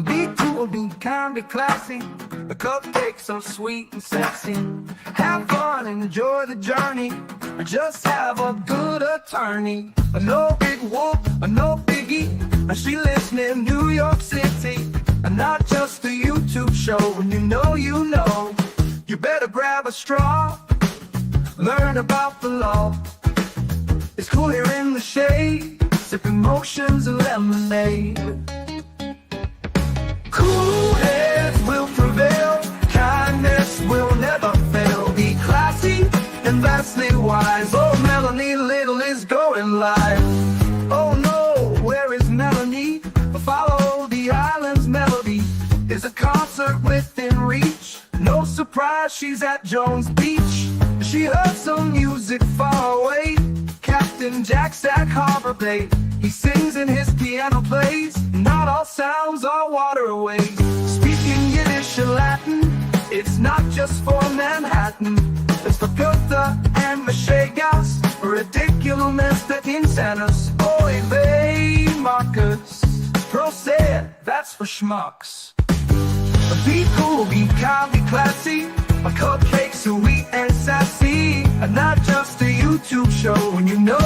Be cool, be kind, be classy. The cupcakes so sweet and sexy. Have fun and enjoy the journey. Just have a good attorney. No big whoop, no biggie. She lives near New York City. And not just a YouTube show. When you know, you better grab a straw. Learn about the law. It's cool here in the shade, sipping motions and lemonade. Cool heads will prevail, kindness will never fail. Be classy and vastly wise. Oh, Melanie Little is going live. Oh no, where is Melanie? Follow the island's melody. Is a concert within reach. No surprise, she's at Jones Beach. She heard some music far away. Captain Jack Stack Harbor Bay. He sings and his piano plays. Not all sounds are waterways. Speaking Yiddish and Latin, it's not just for Manhattan. It's for Goethe and Machegas. Ridiculousness that insanus. Oy vey, Marcus. Proset, that's for schmucks. Be cool, be kind, be classy. My cupcakes sweet and sassy. And not just a YouTube show. When you know.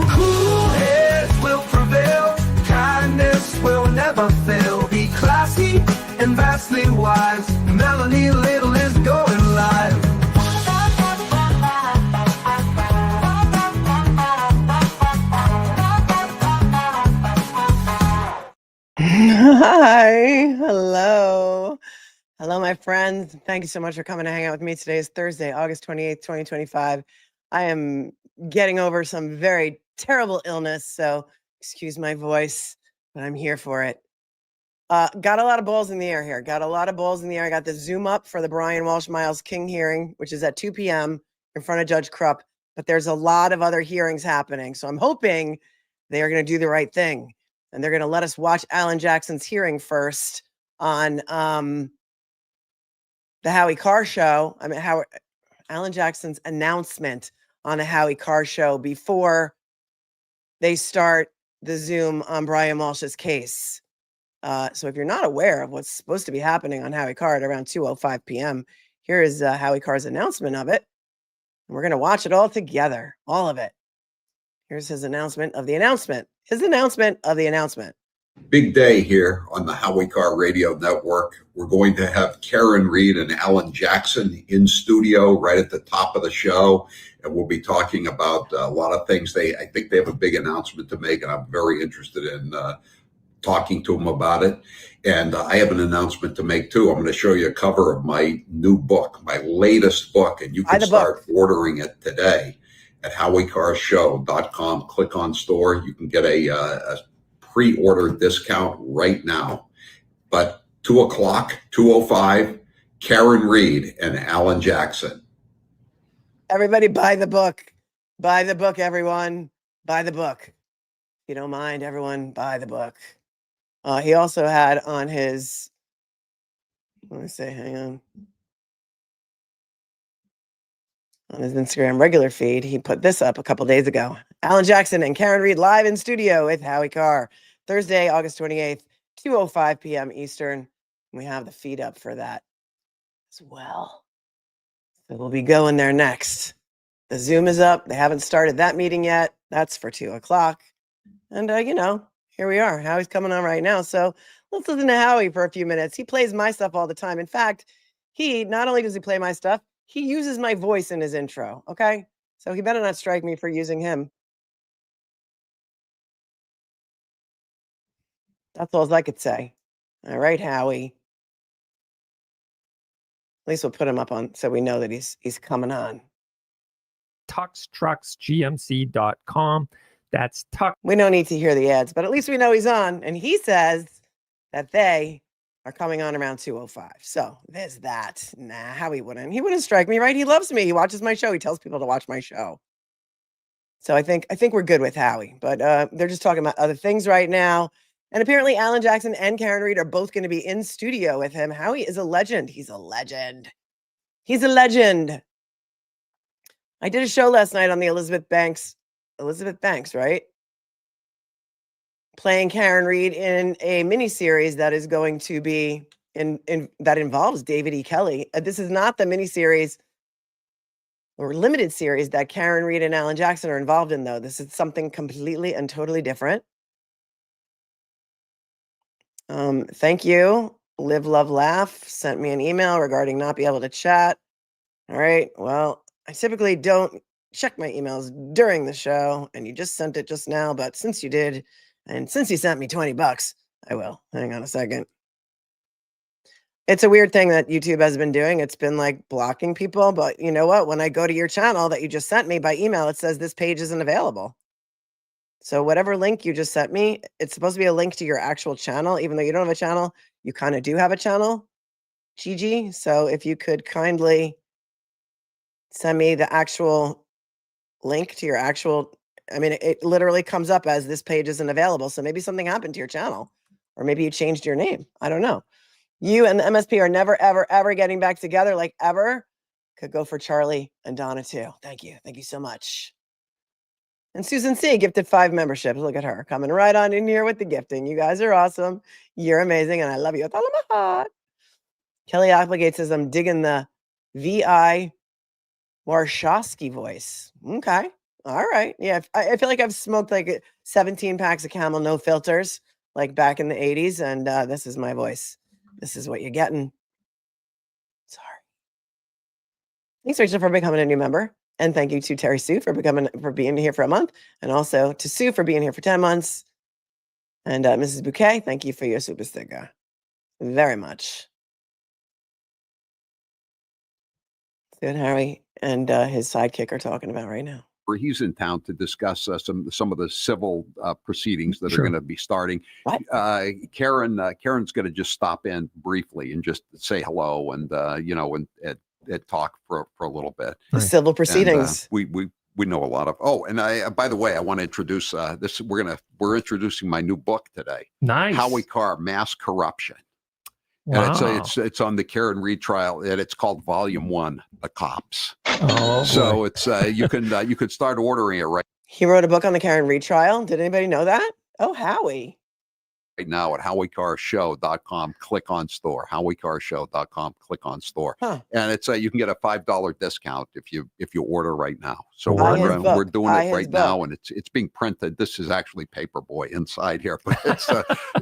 Cool heads will prevail. Kindness will never fail. Be classy and vastly wise. Melanie Little is going live. Hi, hello, my friends. Thank you so much for coming to hang out with me. Today is Thursday, August 28th, 2025. I am getting over some very terrible illness, so excuse my voice, but I'm here for it. Got a lot of balls in the air here. I got the Zoom up for the Brian Walsh Miles King hearing, which is at 2 p.m. in front of Judge Krupp, but there's a lot of other hearings happening, so I'm hoping they are going to do the right thing. And they're going to let us watch Alan Jackson's hearing first on the Howie Carr show. Alan Jackson's announcement on the Howie Carr show before they start the Zoom on Brian Walsh's case. So if you're not aware of what's supposed to be happening on Howie Carr at around 2:05 p.m., here is Howie Carr's announcement of it. And we're going to watch it all together, all of it. Here's his announcement of the announcement. Big day here on the Howie Carr Radio Network. We're going to have Karen Reed and Alan Jackson in studio right at the top of the show. And we'll be talking about a lot of things. I think they have a big announcement to make, and I'm very interested in talking to them about it. And I have an announcement to make too. I'm going to show you a cover of my new book, my latest book, and you can start ordering it today at HowieCarrShow.com. Click on store. You can get a pre-order discount right now. But 2 o'clock, 2:05, Karen Reed and Alan Jackson. Everybody buy the book. Buy the book, everyone. Buy the book. If you don't mind, everyone, buy the book. He also had on his, hang on his Instagram regular feed, he put this up a couple days ago. Alan Jackson and Karen Reed live in studio with Howie Carr. Thursday, August 28th, 2:05 p.m. Eastern. We have the feed up for that as well. So we'll be going there next. The Zoom is up. They haven't started that meeting yet. That's for 2 o'clock. And, here we are. Howie's coming on right now. So let's listen to Howie for a few minutes. He plays my stuff all the time. In fact, not only does he play my stuff, he uses my voice in his intro. Okay. So he better not strike me for using him. That's all I could say. All right, Howie. At least we'll put him up on so we know that he's coming on. TuxTrucksGMC.com. That's Tux. We don't need to hear the ads, but at least we know he's on. And he says that they are coming on around 2:05. So there's that. Nah, Howie wouldn't. He wouldn't strike me, right? He loves me. He watches my show. He tells people to watch my show. So I think we're good with Howie. But they're just talking about other things right now. And apparently Alan Jackson and Karen Reed are both going to be in studio with him. Howie is a legend. He's a legend. I did a show last night on the Elizabeth Banks, right? playing Karen Reed in a mini series that is going to be in that involves David E. Kelly. This is not the mini series or limited series that Karen Reed and Alan Jackson are involved in, though. This is something completely and totally different. Thank you. Live, Love, Laugh sent me an email regarding not being able to chat. All right. Well, I typically don't check my emails during the show, and you just sent it just now. But since you did, and since you sent me $20, I will. Hang on a second. It's a weird thing that YouTube has been doing. It's been like blocking people. But you know what? When I go to your channel that you just sent me by email, it says this page isn't available. So whatever link you just sent me, it's supposed to be a link to your actual channel. Even though you don't have a channel, you kind of do have a channel, Gigi. So if you could kindly send me the actual link to your actual, I mean, it literally comes up as this page isn't available. So maybe something happened to your channel, or maybe you changed your name. I don't know. You and the MSP are never, ever, ever getting back together, like ever. Could go for Charlie and Donna too. Thank you. Thank you so much. And Susan C. gifted 5 memberships. Look at her coming right on in here with the gifting. You guys are awesome. You're amazing. And I love you with all of my heart. Kelly Applegate says, I'm digging the V.I. Warshawski voice. Okay. All right. Yeah. I feel like I've smoked like 17 packs of Camel no filters, like back in the 80s. And this is my voice. This is what you're getting. Sorry. Thanks, Rachel, for becoming a new member. And thank you to Terry Sue for being here for a month. And also to Sue for being here for 10 months. And Mrs. Bouquet, thank you for your super sticker. Very much. See what Harry and his sidekick are talking about right now. He's in town to discuss some of the civil proceedings that Sure. are going to be starting. What? Karen's going to just stop in briefly and just say hello and and talk for a little bit. The Nice. civil proceedings. And, we know a lot of. Oh, and I by the way, I want to introduce this. We're introducing my new book today. Nice. Howie Carr, Mass Corruption. Wow. And it's on the Karen Reed trial, and it's called Volume 1, The Cops. Oh, So boy. it's you can start ordering it right He wrote a book on the Karen Reed trial. Did anybody know that? Oh, Howie. now at HowieCarrShow.com. Click on store. HowieCarrShow.com. Click on store, Huh. and it's you can get a $5 discount if you order right now. So Buy his we're book. doing Buy it his right book. now, and it's being printed. This is actually Paperboy inside here, but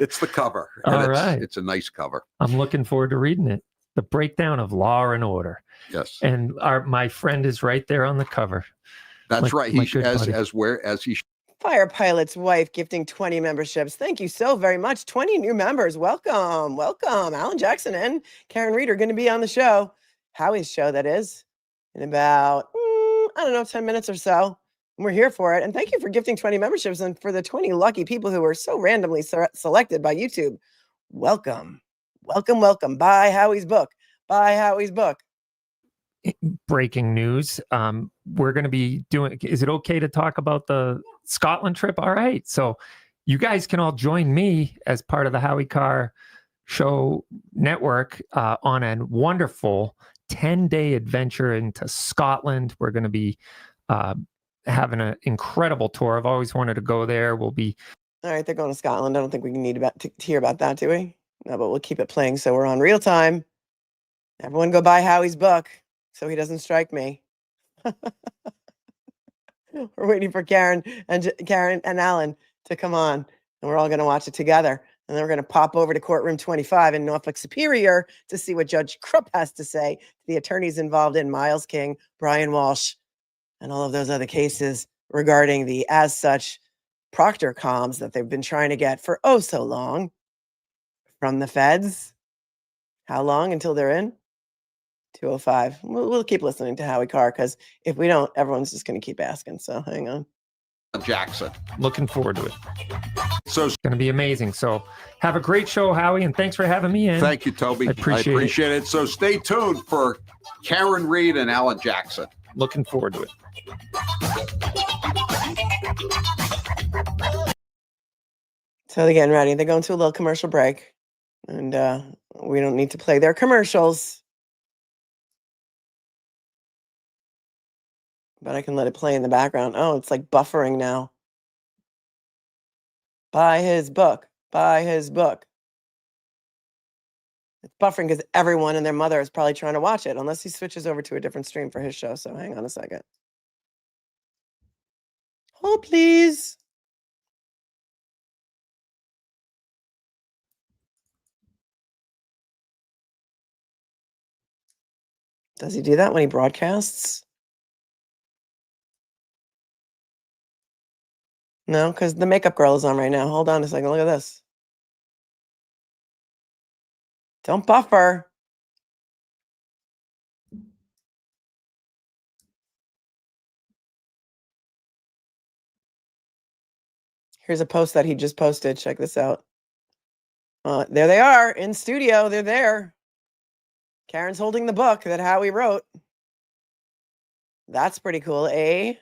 it's the cover. And All right. It's a nice cover. I'm looking forward to reading it. The breakdown of Law and Order. Yes, And my friend is right there on the cover. that's right. my He good buddy. as he Fire Pilot's wife gifting 20 memberships. Thank you so very much. 20 new members. Welcome. Welcome. Alan Jackson and Karen Reed are going to be on the show. Howie's show, that is, in about, 10 minutes or so. And we're here for it. And thank you for gifting 20 memberships and for the 20 lucky people who were so randomly selected by YouTube. Welcome. Welcome, welcome. Buy Howie's book. Buy Howie's book. Breaking news. We're going to be doing, is it okay to talk about the Scotland trip? All right. So you guys can all join me as part of the Howie Carr Show Network on a wonderful 10-day adventure into Scotland. We're going to be having an incredible tour. I've always wanted to go there. We'll be. All right, they're going to Scotland. I don't think we need to hear about that, do we? No, but we'll keep it playing so we're on real time. Everyone go buy Howie's book so he doesn't strike me. We're waiting for Karen and Alan to come on, and we're all going to watch it together. And then we're going to pop over to courtroom 25 in Norfolk Superior to see what Judge Krupp has to say to the attorneys involved in Miles King, Brian Walsh, and all of those other cases regarding the as such Proctor comms that they've been trying to get for oh so long from the feds. How long until they're in? 205. We'll keep listening to Howie Carr because if we don't, everyone's just going to keep asking. So hang on. Jackson. Looking forward to it. So It's going to be amazing. So have a great show, Howie, and thanks for having me in. thank you, Toby. I appreciate it. So stay tuned for Karen Reed and Alan Jackson. Looking forward to it. So they're getting ready. They're going to a little commercial break. And we don't need to play their commercials. But I can let it play in the background. Oh, it's like buffering now. Buy his book. Buy his book. It's buffering because everyone and their mother is probably trying to watch it, unless he switches over to a different stream for his show. So hang on a second. Oh, please. Does he do that when he broadcasts? No, because the makeup girl is on right now. Hold on a second. Look at this. Don't buffer. Here's a post that he just posted. Check this out. There they are in studio. They're there. Karen's holding the book that Howie wrote. That's pretty cool, eh?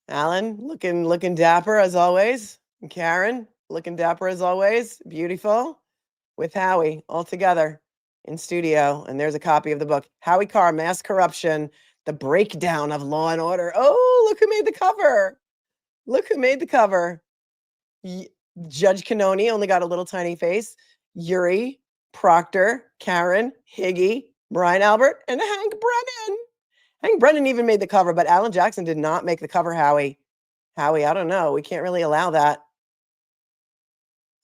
Alan looking dapper as always. And Karen looking dapper as always. Beautiful. With Howie all together in studio. And there's a copy of the book. Howie Carr, Mass Corruption, The Breakdown of Law and Order. Oh, look who made the cover. Look who made the cover. Judge Canoni only got a little tiny face. Yuri, Proctor, Karen, Higgy, Brian Albert, and Hank Brennan. Hank Brennan even made the cover, but Alan Jackson did not make the cover, Howie. Howie, I don't know. We can't really allow that.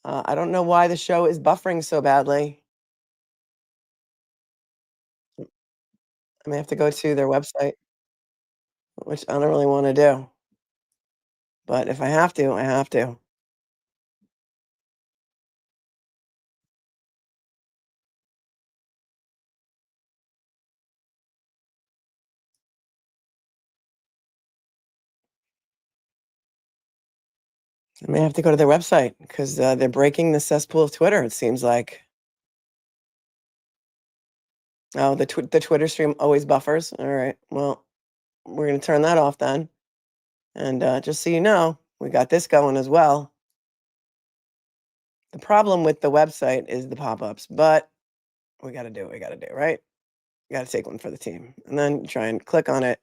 I don't know why the show is buffering so badly. I may have to go to their website, which I don't really want to do. But if I have to, I have to. I may have to go to their website because they're breaking the cesspool of Twitter, it seems like. Oh, the Twitter stream always buffers. All right. Well, we're going to turn that off then. And just so you know, we got this going as well. The problem with the website is the pop-ups, but we got to do what we got to do, right? You got to take one for the team. And then try and click on it.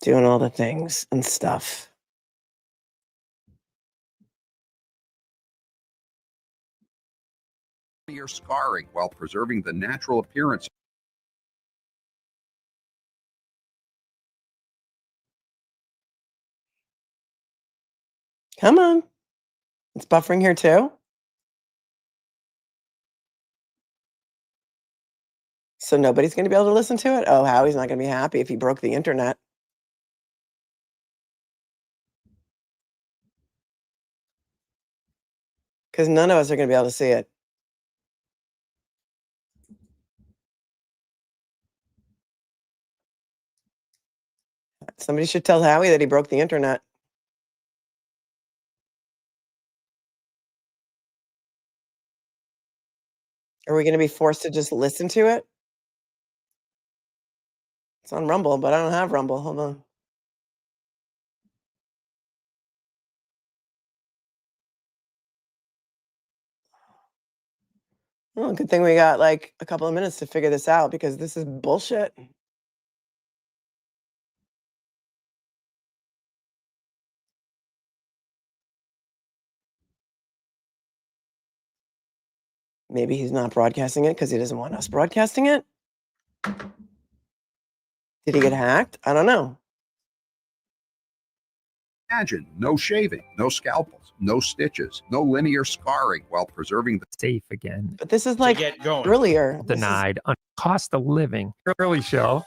Doing all the things and stuff. Your scarring while preserving the natural appearance. Come on. It's buffering here too. So nobody's going to be able to listen to it? Oh, Howie's not going to be happy if he broke the internet. Because none of us are going to be able to see it. Somebody should tell Howie that he broke the internet. Are we going to be forced to just listen to it? It's on Rumble, but I don't have Rumble. Hold on. Oh, good thing we got like a couple of minutes to figure this out because this is bullshit. Maybe he's not broadcasting it because he doesn't want us broadcasting it. Did he get hacked? I don't know. Imagine no shaving, no scalpels, no stitches, no linear scarring while preserving the Safe again. But this is like earlier. Denied on cost of living. Early show.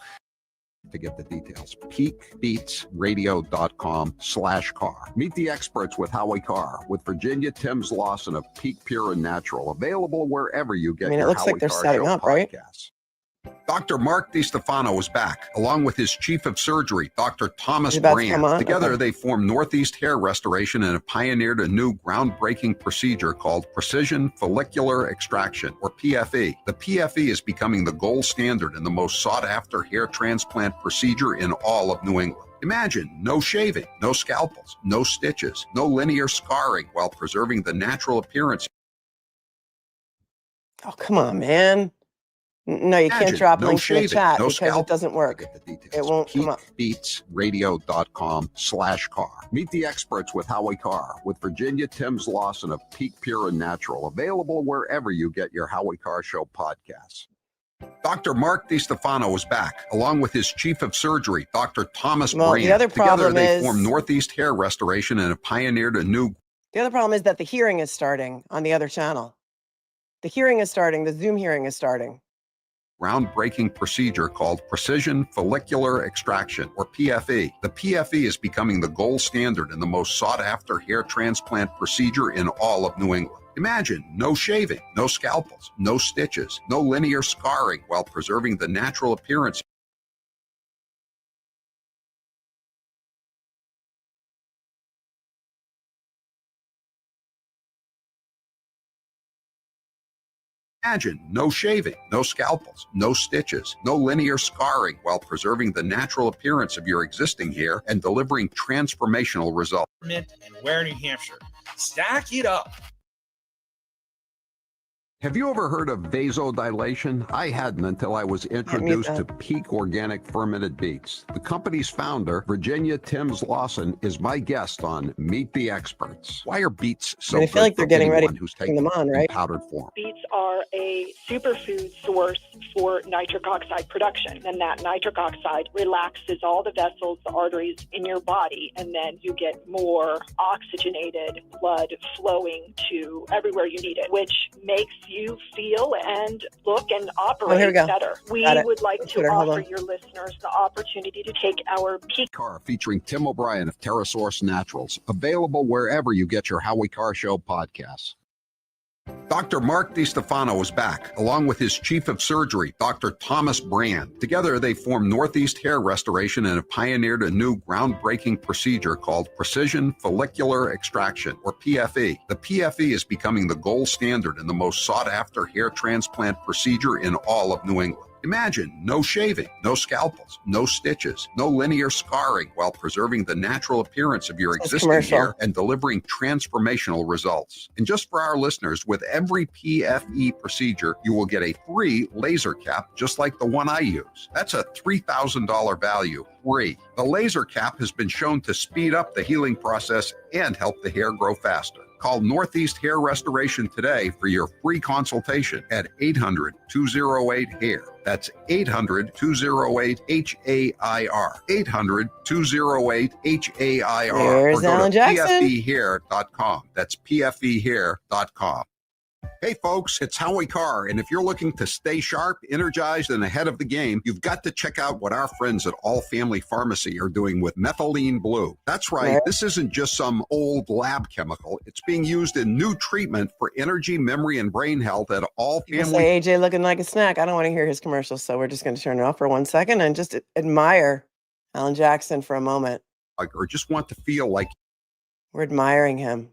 To get the details, peakbeatsradio.com/car. Meet the experts with Howie Carr with Virginia Timms Lawson of Peak Pure and Natural, available wherever you get your looks Howie like they're Carr setting Show up, right? podcasts. Dr. Mark DiStefano is back, along with his chief of surgery, Dr. Thomas Brand. Together, they formed Northeast Hair Restoration and have pioneered a new groundbreaking procedure called Precision Follicular Extraction, or PFE. The PFE is becoming the gold standard and the most sought-after hair transplant procedure in all of New England. Imagine no shaving, no scalpels, no stitches, no linear scarring while preserving the natural appearance. Oh, come on, man. No, you can't drop links in the chat because it doesn't work. It won't come up. PeakBeatsRadio.com/car. Meet the experts with Howie Carr with Virginia Timms Lawson of Peak Pure and Natural. Available wherever you get your Howie Carr Show podcasts. Dr. Mark DiStefano is back, along with his chief of surgery, Dr. Thomas Brand. The other problem Together, they form Northeast Hair Restoration and have pioneered a new... The other problem is that the hearing is starting on the other channel. The hearing is starting. The Zoom hearing is starting. Groundbreaking procedure called precision follicular extraction, or PFE. The PFE is becoming the gold standard and the most sought-after hair transplant procedure in all of New England. Imagine no shaving, no scalpels, no stitches, no linear scarring while preserving the natural appearance. Imagine no shaving, no scalpels, no stitches, no linear scarring while preserving the natural appearance of your existing hair and delivering transformational results. And Ware, New Hampshire. Stack it up. Have you ever heard of vasodilation? I hadn't until I was introduced to Peak Organic Fermented Beets. The company's founder, Virginia Timms Lawson, is my guest on Meet the Experts. Why are beets so good? I feel like they're getting ready to bring them on, right? Powdered form. Beets are a superfood source for nitric oxide production, and that nitric oxide relaxes all the vessels, the arteries in your body, and then you get more oxygenated blood flowing to everywhere you need it, which makes you feel and look and operate better. We would like to offer your listeners the opportunity to take our Peak Carr featuring Tim O'Brien of TerraSource Naturals, available wherever you get your Howie Carr Show podcasts. Dr. Mark DiStefano is back, along with his chief of surgery, Dr. Thomas Brand. Together, they form Northeast Hair Restoration and have pioneered a new groundbreaking procedure called precision follicular extraction, or PFE. The PFE is becoming the gold standard and the most sought-after hair transplant procedure in all of New England. Imagine no shaving, no scalpels, no stitches, no linear scarring while preserving the natural appearance of your existing hair and delivering transformational results. And just for our listeners, with every PFE procedure, you will get a free laser cap just like the one I use. That's a $3,000 value, free. The laser cap has been shown to speed up the healing process and help the hair grow faster. Call Northeast Hair Restoration today for your free consultation at 800-208-HAIR. That's 800-208-HAIR. 800-208-HAIR. There's Alan Jackson. PFEhair.com. That's PFEhair.com. Hey folks, it's Howie Carr, and if you're looking to stay sharp, energized, and ahead of the game, you've got to check out what our friends at All Family Pharmacy are doing with methylene blue. That's right, this isn't just some old lab chemical. It's being used in new treatment for energy, memory, and brain health at All Family. Say AJ looking like a snack. I don't want to hear his commercials, so we're just going to turn it off for 1 second and just admire Alan Jackson for a moment. Or just want to feel like we're admiring him.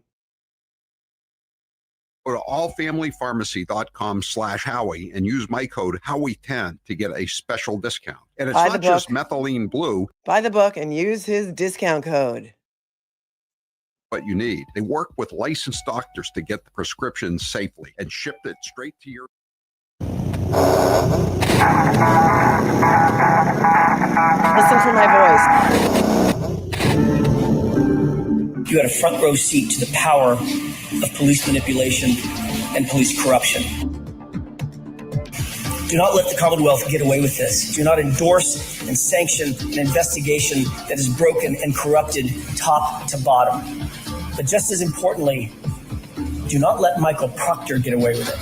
Go to allfamilypharmacy.com/Howie and use my code Howie10 to get a special discount. And it's not just methylene blue. Buy the book and use his discount code. What you need. They work with licensed doctors to get the prescriptions safely and ship it straight to your... Listen for my voice. You had a front row seat to the power of police manipulation and police corruption. Do not let the Commonwealth get away with this. Do not endorse and sanction an investigation that is broken and corrupted top to bottom. But just as importantly, do not let Michael Proctor get away with it.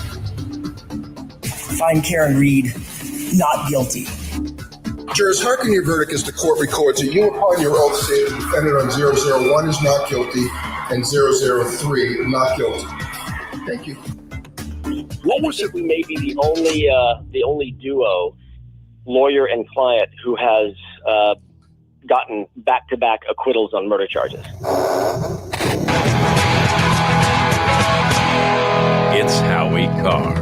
Find Karen Reed not guilty. Jurors, hearken your verdict as the court records that you upon your oath say the defendant on 001 is not guilty and 003 not guilty. Thank you. What was it? We may be the only duo, lawyer and client, who has gotten back-to-back acquittals on murder charges. It's Howie Carr.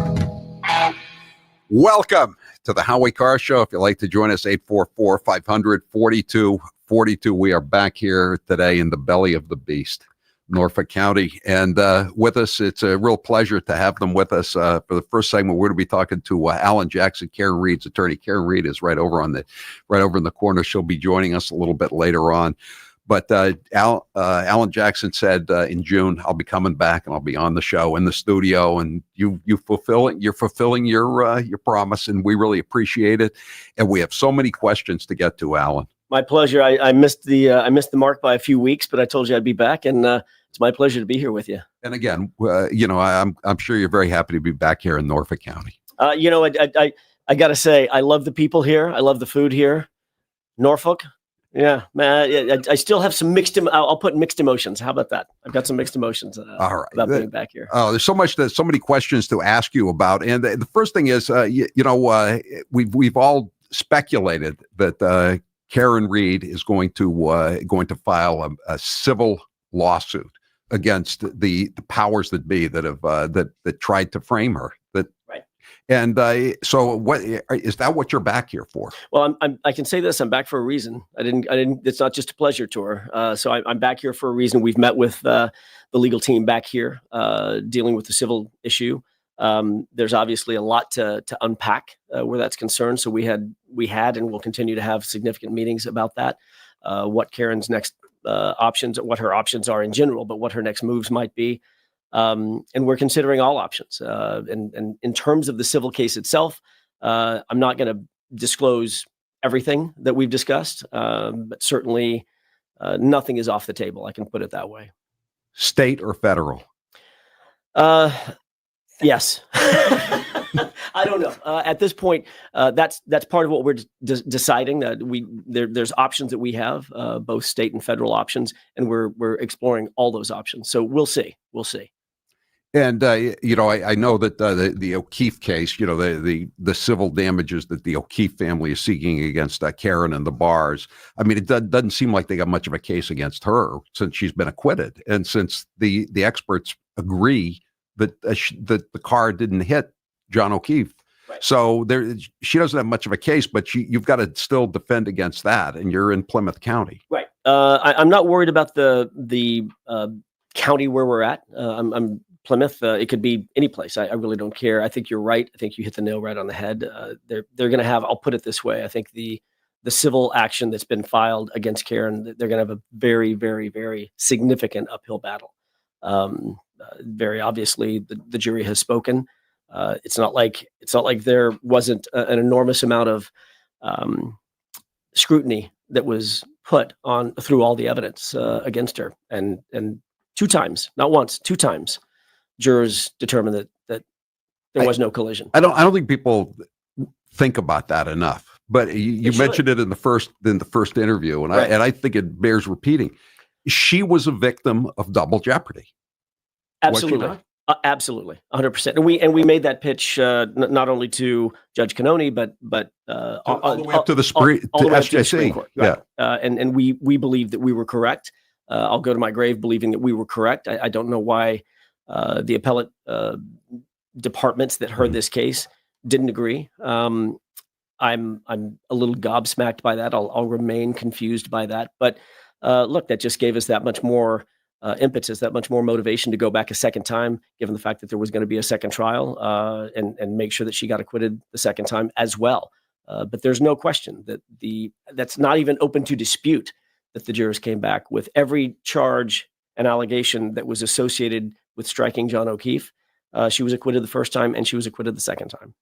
Welcome to the Howie Carr Show. If you'd like to join us, 844-500-42 42. We are back here today in the belly of the beast, Norfolk County. And with us, it's a real pleasure to have them with us. For the first segment, we're going to be talking to Alan Jackson, Karen Reed's attorney. Karen Reed is right over in the corner. She'll be joining us a little bit later on. But Alan Jackson said in June, I'll be coming back and I'll be on the show in the studio, and you're fulfilling your promise, and we really appreciate it. And we have so many questions to get to, Alan. My pleasure. I missed the mark by a few weeks, but I told you I'd be back, and it's my pleasure to be here with you. And again, I'm sure you're very happy to be back here in Norfolk County. I got to say, I love the people here. I love the food here. Norfolk. Yeah, man. I still have some I'll put mixed emotions. How about that? I've got some mixed emotions All right. about being back here. There's so many questions to ask you about. And the first thing is, we've all speculated that Karen Reed is going to file a civil lawsuit against the powers that be that tried to frame her. And so, what is that? What you're back here for? Well, I can say this: I'm back for a reason. I didn't. It's not just a pleasure tour. So I'm back here for a reason. We've met with the legal team back here, dealing with the civil issue. There's obviously a lot to unpack where that's concerned. So we had and will continue to have significant meetings about that. What Karen's next options, what her options are in general, but what her next moves might be. And we're considering all options. And in terms of the civil case itself, I'm not going to disclose everything that we've discussed, but certainly nothing is off the table. I can put it that way. State or federal? Yes. I don't know. At this point, that's part of what we're deciding. That there's options that we have, both state and federal options, and we're exploring all those options. So we'll see. And I know that the O'Keefe case, the civil damages that the O'Keefe family is seeking against Karen and the bars. I mean, it doesn't seem like they got much of a case against her since she's been acquitted, and since the experts agree that the car didn't hit John O'Keefe. Right. So she doesn't have much of a case, but you've got to still defend against that, and you're in Plymouth County. Right. I'm not worried about the county where we're at. I'm Plymouth. It could be any place. I really don't care. I think you're right. I think you hit the nail right on the head. They're going to have, I'll put it this way. I think the civil action that's been filed against Karen, they're going to have a very, very, very significant uphill battle. Very obviously the jury has spoken. It's not like there wasn't an enormous amount of scrutiny that was put on through all the evidence against her, and 2 times, not once, 2 times, jurors determined that there was no collision. I don't think people think about that enough. But you mentioned it in the first interview, and right. I think it bears repeating. She was a victim of double jeopery. Absolutely. Absolutely, 100%. And we made that pitch not only to Judge Cannoni, but all the way up to the Supreme Court. Right? Yeah, and we believe that we were correct. I'll go to my grave believing that we were correct. I don't know why the appellate departments that heard this case didn't agree. I'm a little gobsmacked by that. I'll remain confused by that. But look, that just gave us that much more impetus, that much more motivation to go back a second time, given the fact that there was going to be a second trial, and make sure that she got acquitted the second time as well. But there's no question that that's not even open to dispute that the jurors came back with every charge and allegation that was associated with striking John O'Keefe. She was acquitted the first time, and she was acquitted the second time.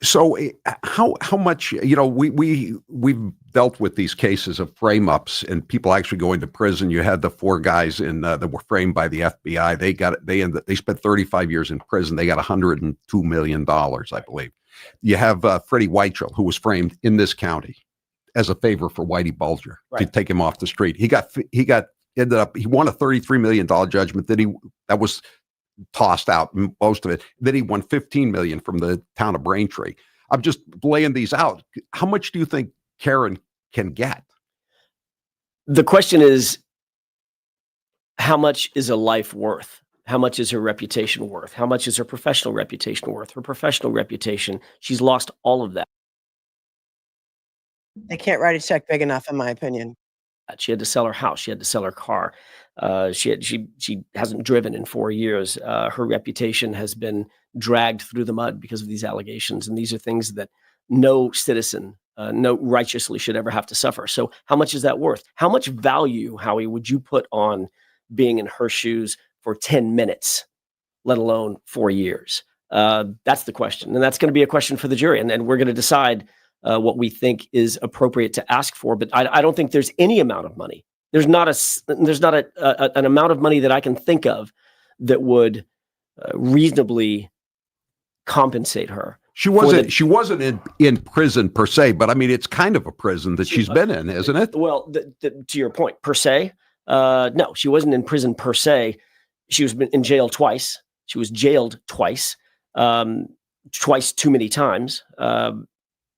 So how much, we've dealt with these cases of frame ups and people actually going to prison. You had the 4 guys that were framed by the FBI. They spent 35 years in prison. They got $102 million, I believe. You have Freddie Weichel, who was framed in this county as a favor for Whitey Bulger to take him off the street. He won a $33 million judgment that was tossed out, most of it. Then he won $15 million from the town of Braintree. I'm just laying these out. How much do you think Karen can get? The question is, how much is a life worth? How much is her reputation worth? How much is her professional reputation worth? Her professional reputation, she's lost all of that. They can't write a check big enough, in my opinion. She had to sell her house. She had to sell her car. She hasn't driven in 4 years. Her reputation has been dragged through the mud because of these allegations, and these are things that no citizen, no righteously should ever have to suffer. So, how much is that worth? How much value, Howie, would you put on being in her shoes for 10 minutes, let alone 4 years? That's the question, and that's going to be a question for the jury, and we're going to decide what we think is appropriate to ask for. But I don't think there's any amount of money. There's not an amount of money that I can think of that would reasonably compensate her. She wasn't in prison per se, but I mean, it's kind of a prison that she's been in, isn't it? Well, to your point, per se, no, she wasn't in prison per se. She was in jail twice. She was jailed twice, twice too many times.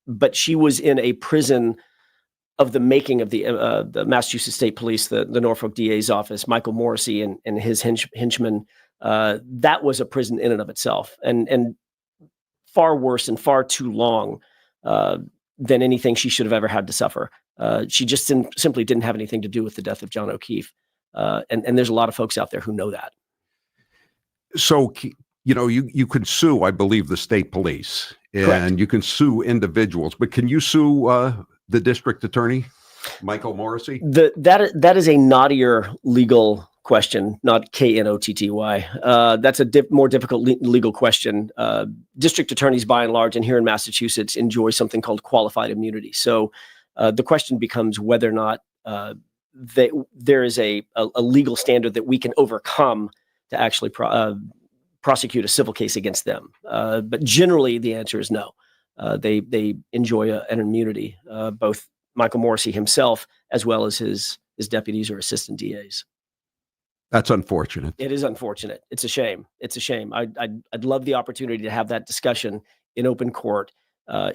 But she was in a prison of the making of the Massachusetts State Police, the Norfolk DA's office, Michael Morrissey and his henchmen. That was a prison in and of itself, and far worse and far too long than anything she should have ever had to suffer. She just simply didn't have anything to do with the death of John O'Keefe. And there's a lot of folks out there who know that. So, you can sue, I believe, the state police, and Correct. You can sue individuals, but can you sue the district attorney, Michael Morrissey? That is a knottier legal question, not KNOTTY. That's a more difficult legal question. District attorneys, by and large, and here in Massachusetts, enjoy something called qualified immunity. So the question becomes whether or not there is a legal standard that we can overcome to actually prosecute a civil case against them. But generally, the answer is no. They enjoy an immunity, both Michael Morrissey himself as well as his deputies or assistant DAs. That's unfortunate. It is unfortunate. It's a shame. It's a shame. I'd love the opportunity to have that discussion in open court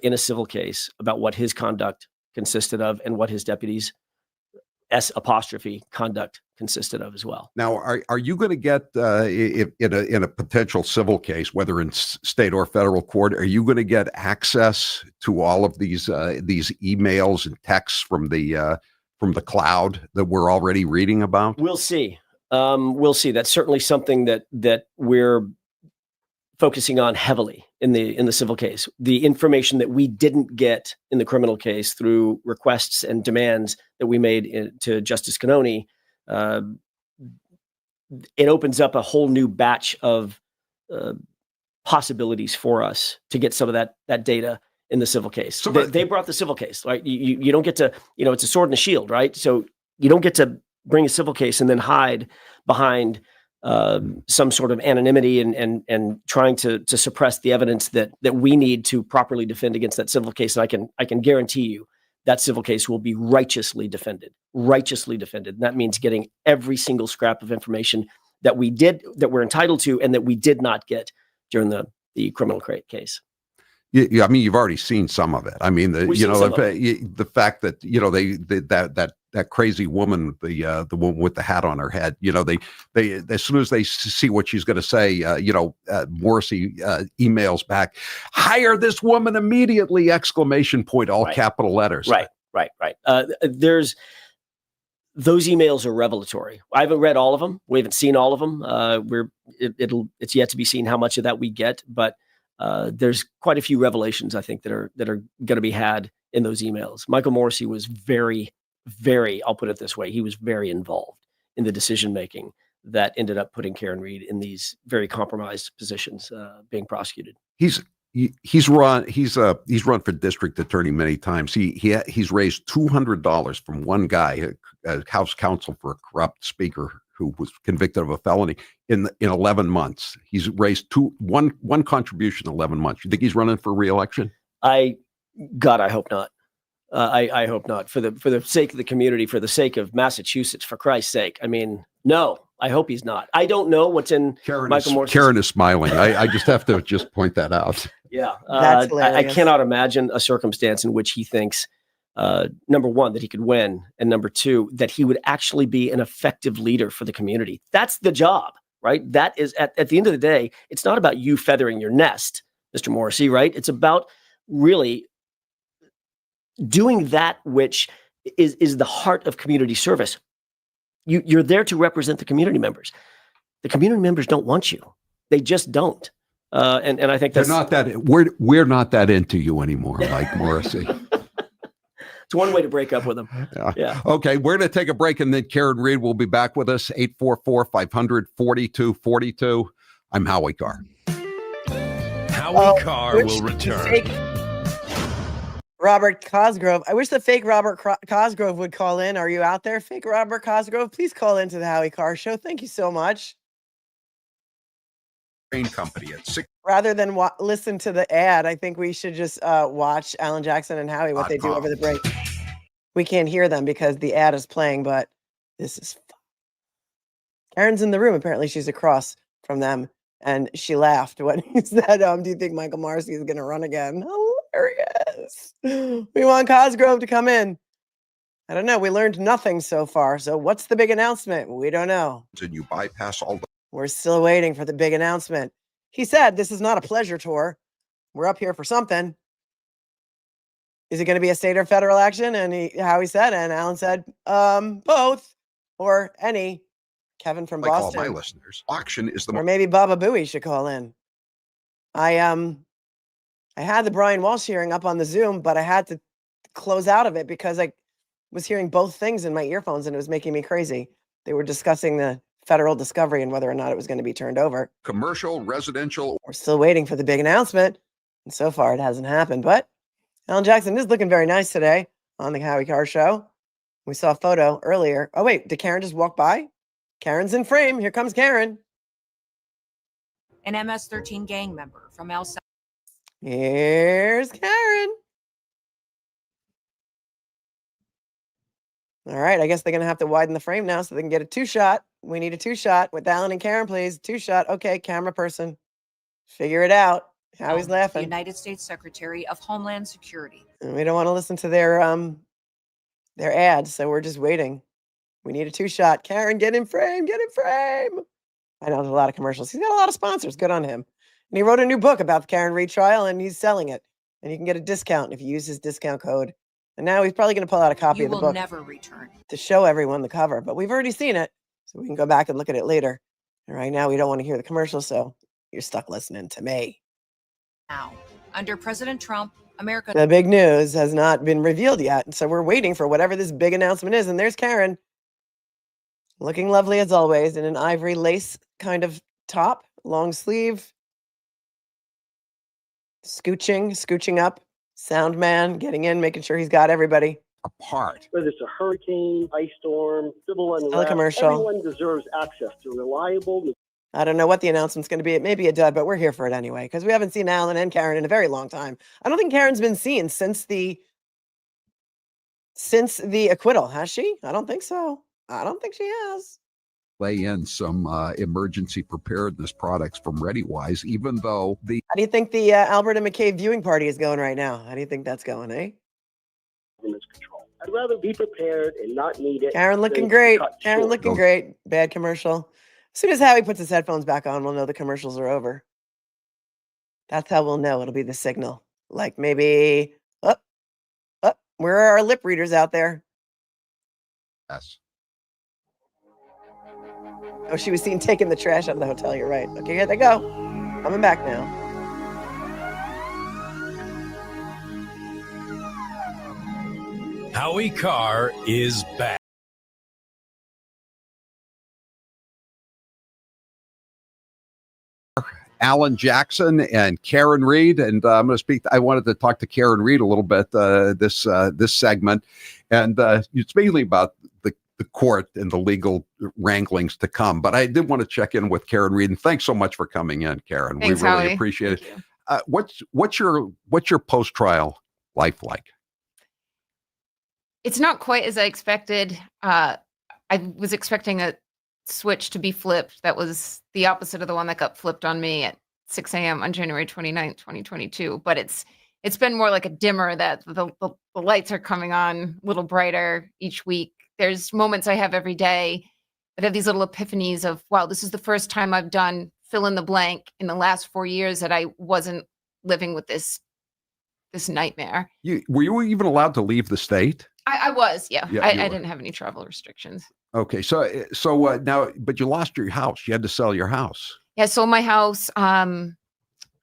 in a civil case about what his conduct consisted of and what his deputies' conduct consisted of as well. Now, are you going to get in a potential civil case, whether in state or federal court, are you going to get access to all of these emails and texts from the cloud that we're already reading about? We'll see. We'll see. That's certainly something that we're focusing on heavily in the civil case. The information that we didn't get in the criminal case through requests and demands that we made to Justice Cannone, it opens up a whole new batch of possibilities for us to get some of that data in the civil case. So they brought the civil case, right? You don't get to, it's a sword and a shield, right? So you don't get to bring a civil case and then hide behind some sort of anonymity and trying to suppress the evidence that we need to properly defend against that civil case. And I can guarantee you that civil case will be righteously defended. And that means getting every single scrap of information that we're entitled to and that we did not get during the criminal case. Yeah, I mean, you've already seen some of it. I mean, the fact that that crazy woman, the woman with the hat on her head, they as soon as they see what she's going to say, Morrissey emails back, "Hire this woman immediately!" ! All right. Capital letters. Right. There's those emails are revelatory. I haven't read all of them. We haven't seen all of them. It's yet to be seen how much of that we get, but there's quite a few revelations, I think, that are going to be had in those emails. Michael Morrissey was very, very, I'll put it this way, he was very involved in the decision making that ended up putting Karen Read in these very compromised positions, being prosecuted. He's run for district attorney many times. He's raised $200 from one guy, a House counsel for a corrupt speaker who was convicted of a felony in 11 months. He's raised one contribution in 11 months. You think he's running for re-election? I hope not. I hope not. For the sake of the community, for the sake of Massachusetts, for Christ's sake. I mean, no, I hope he's not. I don't know what's in Michael Morrissey. Karen is smiling. I just have to point that out. Yeah. That's I cannot imagine a circumstance in which he thinks, number one, that he could win, and number two, that he would actually be an effective leader for the community. That's the job, right? That is, at the end of the day, it's not about you feathering your nest, Mr. Morrissey, right? It's about really doing that which is the heart of community service. You're there to represent the community members. The community members don't want you. They just don't. And I think that's we're not that into you anymore, Mike Morrissey. It's one way to break up with them. Yeah. Okay, we're going to take a break, and then Karen Reed will be back with us. 844-500-4242. I'm Howie Carr. Howie Carr will return. Robert Cosgrove. I wish the fake Robert Cosgrove would call in. Are you out there, fake Robert Cosgrove? Please call into the Howie Carr Show. Thank you so much. Company at 6. Rather than listen to the ad, I think we should just watch Alan Jackson and Howie, what they do over the break. We can't hear them because the ad is playing, but this is fun. Karen's in the room. Apparently she's across from them, and she laughed when he said, do you think Michael Marcy is going to run again? Hilarious. We want Cosgrove to come in. I don't know. We learned nothing so far. So what's the big announcement? We don't know. And you bypass all the... We're still waiting for the big announcement. He said, this is not a pleasure tour. We're up here for something. Is it going to be a state or federal action? And Howie said, and Alan said, both or any. Kevin from Boston. All my listeners. Auction is the... Or maybe Baba Booey should call in. I had the Brian Walsh hearing up on the Zoom, but I had to close out of it because I was hearing both things in my earphones and it was making me crazy. They were discussing the federal discovery and whether or not it was going to be turned over. Commercial, residential. We're still waiting for the big announcement. And so far it hasn't happened, but Alan Jackson is looking very nice today on the Howie Carr Show. We saw a photo earlier. Oh, wait, did Karen just walk by? Karen's in frame. Here comes Karen. An MS-13 gang member from El Salvador. Here's Karen. All right, I guess they're going to have to widen the frame now so they can get a 2-shot. We need a 2-shot with Alan and Karen, please. 2-shot. Okay, camera person. Figure it out. Howie's laughing. The United States Secretary of Homeland Security. And we don't want to listen to their ads, so we're just waiting. We need a 2-shot. Karen, get in frame. Get in frame. I know there's a lot of commercials. He's got a lot of sponsors. Good on him. And he wrote a new book about the Karen Reed trial, and he's selling it. And you can get a discount if you use his discount code. And now he's probably going to pull out a copy of the book. You will never return. To show everyone the cover. But we've already seen it, so we can go back and look at it later. And right now, we don't want to hear the commercial, so you're stuck listening to me. Now, under President Trump, America... The big news has not been revealed yet, and so we're waiting for whatever this big announcement is. And there's Karen, looking lovely as always, in an ivory lace kind of top, long sleeve. Scooching up. Sound man getting in, making sure he's got everybody apart. Whether it's a hurricane, ice storm, civil unrest, commercial. Everyone deserves access to reliable... I don't know what the announcement's going to be. It may be a dud, but we're here for it anyway because we haven't seen Alan and Karen in a very long time. I don't think Karen's been seen since the acquittal, has she? I don't think so. I don't think she has. Lay in some emergency preparedness products from ReadyWise, even though the... How do you think the Alberta McCabe viewing party is going right now? How do you think that's going, eh? Control. I'd rather be prepared and not need it. Karen looking great. Karen looking great. Bad commercial. As soon as Howie puts his headphones back on, we'll know the commercials are over. That's how we'll know. It'll be the signal. Like maybe, where are our lip readers out there? Yes. Oh, she was seen taking the trash out of the hotel. You're right. Okay, here they go. Coming back now. Howie Carr is back. Alan Jackson and Karen Reed, and I'm going to speak. I wanted to talk to Karen Reed a little bit this segment, and it's mainly about the court and the legal wranglings to come. But I did want to check in with Karen Reed, and thanks so much for coming in, Karen. Thanks, we really Howie. appreciate it. What's your post-trial life like? It's not quite as I expected. I was expecting a switch to be flipped. That was the opposite of the one that got flipped on me at 6 a.m. on January 29th, 2022. But it's been more like a dimmer that the lights are coming on a little brighter each week. There's moments I have every day that have these little epiphanies of, wow, this is the first time I've done fill in the blank in the last 4 years that I wasn't living with this this nightmare. Were you even allowed to leave the state? I was, yeah. Yeah, I didn't have any travel restrictions. Okay, so now, but you lost your house. You had to sell your house. Yeah, I sold my house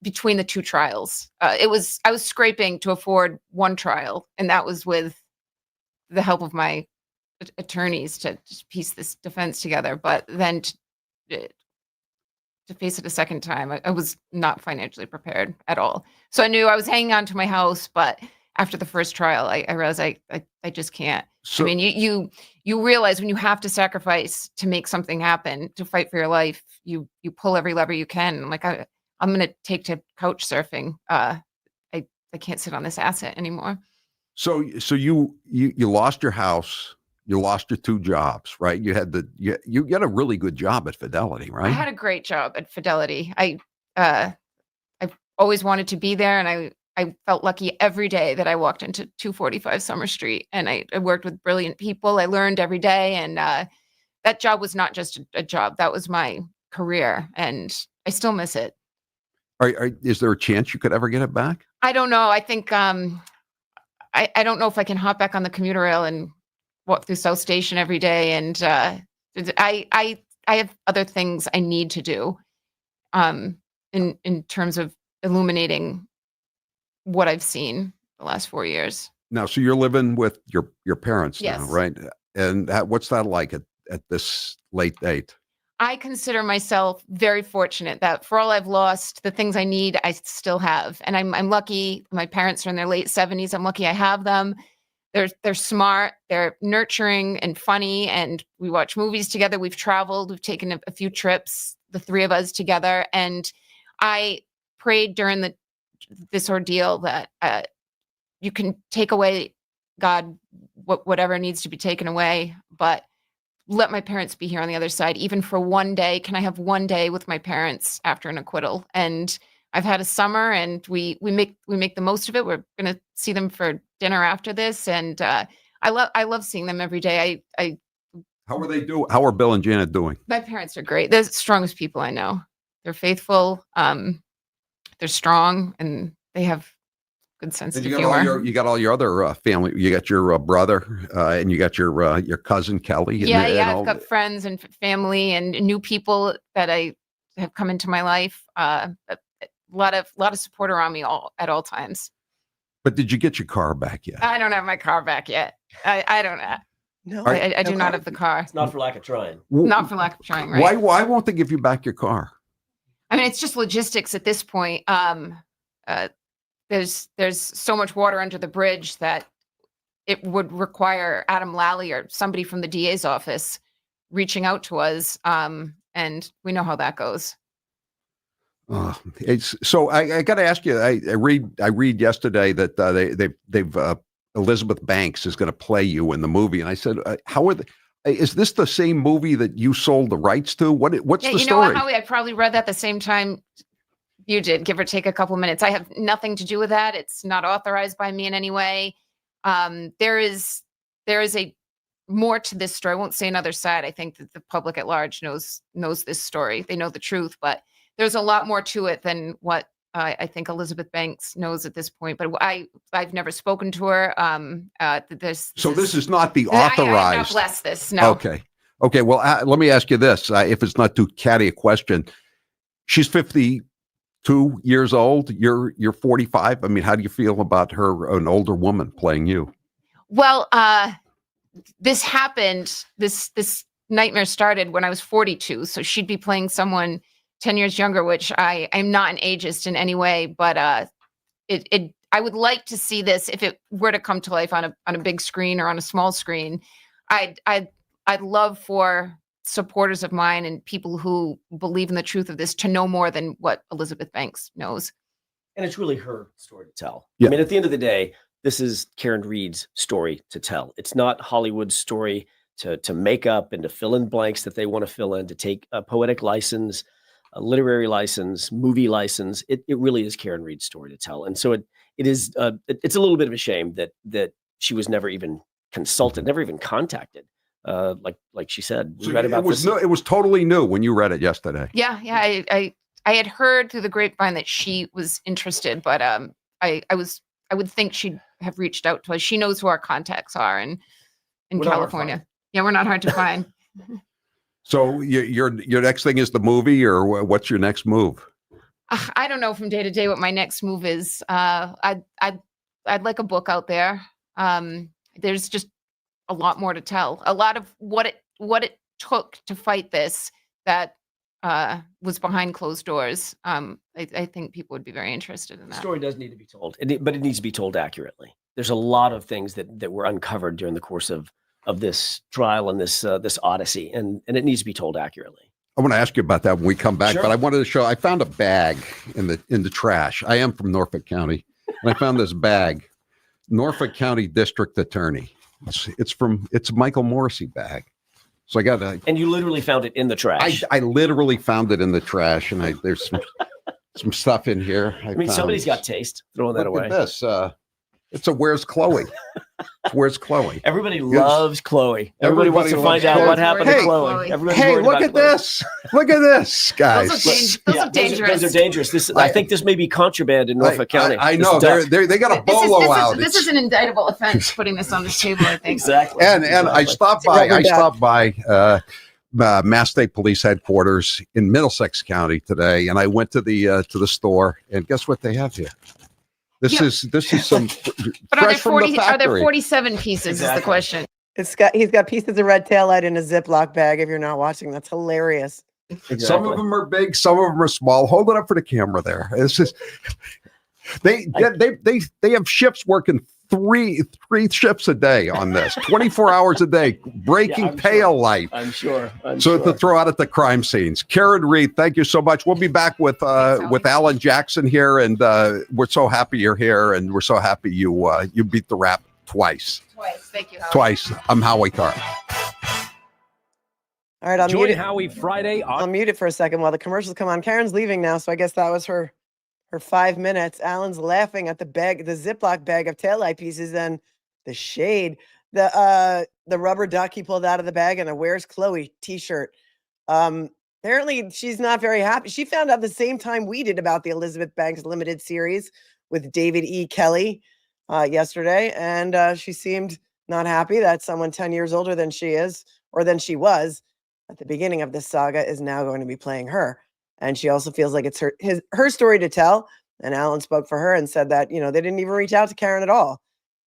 between the two trials. I was scraping to afford one trial, and that was with the help of my attorneys to just piece this defense together. But then to face it a second time, I was not financially prepared at all. So I knew I was hanging on to my house, but after the first trial, I realized I just can't. So, I mean, you realize when you have to sacrifice to make something happen, to fight for your life, you pull every lever you can. Like I'm going to take to couch surfing. I can't sit on this asset anymore. So you lost your house, you lost your two jobs, right? You had you got a really good job at Fidelity, right? I had a great job at Fidelity. I've always wanted to be there, and I felt lucky every day that I walked into 245 Summer Street, and I worked with brilliant people. I learned every day, and that job was not just a job. That was my career, and I still miss it. Is there a chance you could ever get it back? I don't know. I think I don't know if I can hop back on the commuter rail and walk through South Station every day. And I have other things I need to do in terms of illuminating what I've seen the last 4 years. Now, so you're living with your parents Yes. now, right? And what's that like at this late date? I consider myself very fortunate that for all I've lost, the things I need, I still have. And I'm lucky. My parents are in their late 70s. I'm lucky I have them. They're smart, they're nurturing and funny, and we watch movies together. We've traveled, we've taken a few trips, the three of us together. And I prayed during this ordeal that you can take away, God, whatever needs to be taken away, but let my parents be here on the other side, even for one day. Can I have one day with my parents after an acquittal? And I've had a summer, and we make the most of it. We're going to see them for dinner after this, and I love seeing them every day. How are they doing? How are Bill and Janet doing? My parents are great. They're the strongest people I know. They're faithful. They're strong, and they have good sense of humor. You got all your other family. You got your brother, and you got your cousin Kelly. Yeah. I've got friends and family and new people that I have come into my life. A lot of support around me at all times. But did you get your car back yet? I don't have my car back yet. I don't have. No, I do not have the car. It's not for lack of trying. Not for lack of trying, right? Why won't they give you back your car? I mean, it's just logistics at this point. There's so much water under the bridge that it would require Adam Lally or somebody from the DA's office reaching out to us, and we know how that goes. So I got to ask you. I read yesterday that they've Elizabeth Banks is going to play you in the movie, and I said, how are is this the same movie that you sold the rights to? What's the story? You know what, Howie? I probably read that the same time you did, give or take a couple minutes. I have nothing to do with that. It's not authorized by me in any way. There is a more to this story. I won't say another side. I think that the public at large knows this story. They know the truth, but there's a lot more to it than what I think Elizabeth Banks knows at this point. But I've never spoken to her. This is not the authorized. I have not blessed this. No. Okay. Well, let me ask you this: if it's not too catty a question, she's 52 years old. You're 45. I mean, how do you feel about her, an older woman, playing you? Well, this happened. This nightmare started when I was 42. So she'd be playing someone 10 years younger, which I'm not an ageist in any way, but I would like to see this if it were to come to life on a big screen or on a small screen. I'd love for supporters of mine and people who believe in the truth of this to know more than what Elizabeth Banks knows. And it's really her story to tell. Yeah. I mean, at the end of the day, this is Karen Reed's story to tell. It's not Hollywood's story to make up and to fill in blanks that they want to fill in, to take a poetic license, a literary license, movie license. It really is Karen Reed's story to tell. And so it's a little bit of a shame that she was never even consulted, never even contacted. Like she said, we read about this. It was totally new when you read it yesterday. Yeah. I had heard through the grapevine that she was interested, but I was I would think she'd have reached out to us. She knows who our contacts are in We're not hard to California. find. Yeah, we're not hard to find. So your next thing is the movie, or what's your next move? I don't know from day to day what my next move is. I'd like a book out there. There's just a lot more to tell. A lot of what it took to fight this that was behind closed doors. I think people would be very interested in The that. story does need to be told, but it needs to be told accurately. There's a lot of things that were uncovered during the course of this trial and this odyssey, and it needs to be told accurately. I want to ask you about that when we come back, Sure. but I wanted to show. I found a bag in the trash. I am from Norfolk County, and I found this bag, Norfolk County District Attorney. It's Michael Morrissey bag. So I got and you literally found it in the trash. I literally found it in the trash, and there's some stuff in here. I mean, somebody's got taste. Throwing that away. Look at this. It's a Where's Chloe? Where's Chloe? Everybody loves Chloe. Everybody wants to find out what happened to Chloe. Hey, look at this. Look at this, guys. Those are dangerous. Those are dangerous. I think this may be contraband in Norfolk County. I know. They got a bolo out. This is an indictable offense, putting this on the table, I think. Exactly. And I stopped by Mass State Police headquarters in Middlesex County today, and I went to the store, and guess what they have here? This is some but fresh from the factory. Are there 47 pieces? Is the question. He's got pieces of red taillight in a Ziploc bag. If you're not watching, that's hilarious. Exactly. Some of them are big, some of them are small. Hold it up for the camera there. It's just they have ships working three shifts a day on this, 24 hours a day, breaking tail light. I'm sure. To throw out at the crime scenes. Karen Reed, thank you so much. We'll be back with Alan Jackson here, and we're so happy you're here, and we're so happy you beat the rap twice. Thank you, Howie. Twice. I'm Howie Carr. All right, Join Howie Friday. I'll mute it for a second while the commercials come on. Karen's leaving now, so I guess that was her 5 minutes. Alan's laughing at the Ziploc bag of taillight pieces and the shade, the rubber duck he pulled out of the bag, and a Where's Chloe t-shirt. Apparently she's not very happy. She found out the same time we did about the Elizabeth Banks limited series with David E. Kelly yesterday, and she seemed not happy that someone 10 years older than she is, or than she was at the beginning of this saga, is now going to be playing her. And she also feels like it's her story to tell. And Alan spoke for her and said that, they didn't even reach out to Karen at all.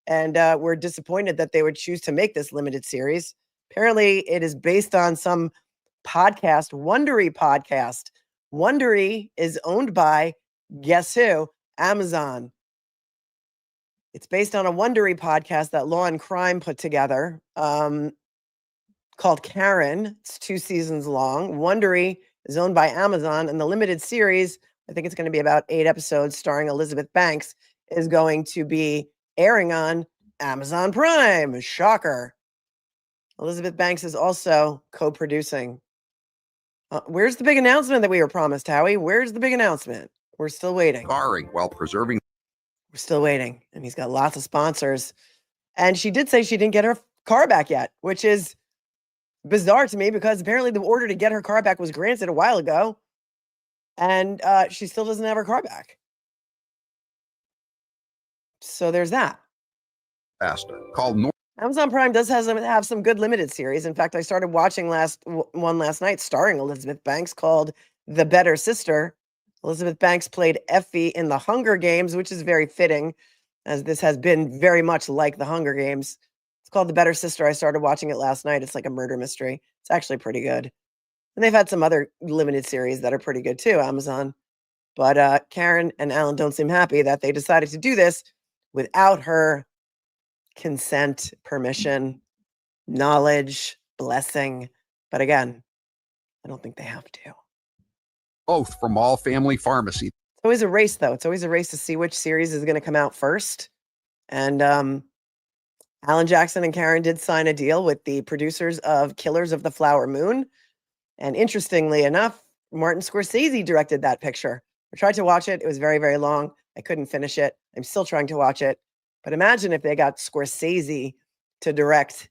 And we're disappointed that they would choose to make this limited series. Apparently, it is based on some podcast, Wondery podcast. Wondery is owned by, guess who? Amazon. It's based on a Wondery podcast that Law and Crime put together called Karen. It's 2 seasons long. Wondery is owned by Amazon, and the limited series, I think it's going to be about 8 episodes starring Elizabeth Banks, is going to be airing on Amazon Prime. Shocker. Elizabeth Banks is also co-producing. Where's the big announcement that we were promised, Howie? Where's the big announcement? We're still waiting. Scarring while preserving. We're still waiting. And he's got lots of sponsors. And she did say she didn't get her car back yet, which is bizarre to me because apparently the order to get her car back was granted a while ago. And she still doesn't have her car back. So there's that. Faster. Call Amazon Prime does have some good limited series. In fact, I started watching one last night starring Elizabeth Banks called The Better Sister. Elizabeth Banks played Effie in The Hunger Games, which is very fitting, as this has been very much like The Hunger Games. It's called The Better Sister. I started watching it last night. It's like a murder mystery. It's actually pretty good. And they've had some other limited series that are pretty good too, Amazon. But Karen and Alan don't seem happy that they decided to do this without her consent, permission, knowledge, blessing. But again, I don't think they have to. Both from All Family Pharmacy. It's always a race, though. It's always a race to see which series is going to come out first. And Alan Jackson and Karen did sign a deal with the producers of Killers of the Flower Moon. And interestingly enough, Martin Scorsese directed that picture. I tried to watch it. It was very, very long. I couldn't finish it. I'm still trying to watch it. But imagine if they got Scorsese to direct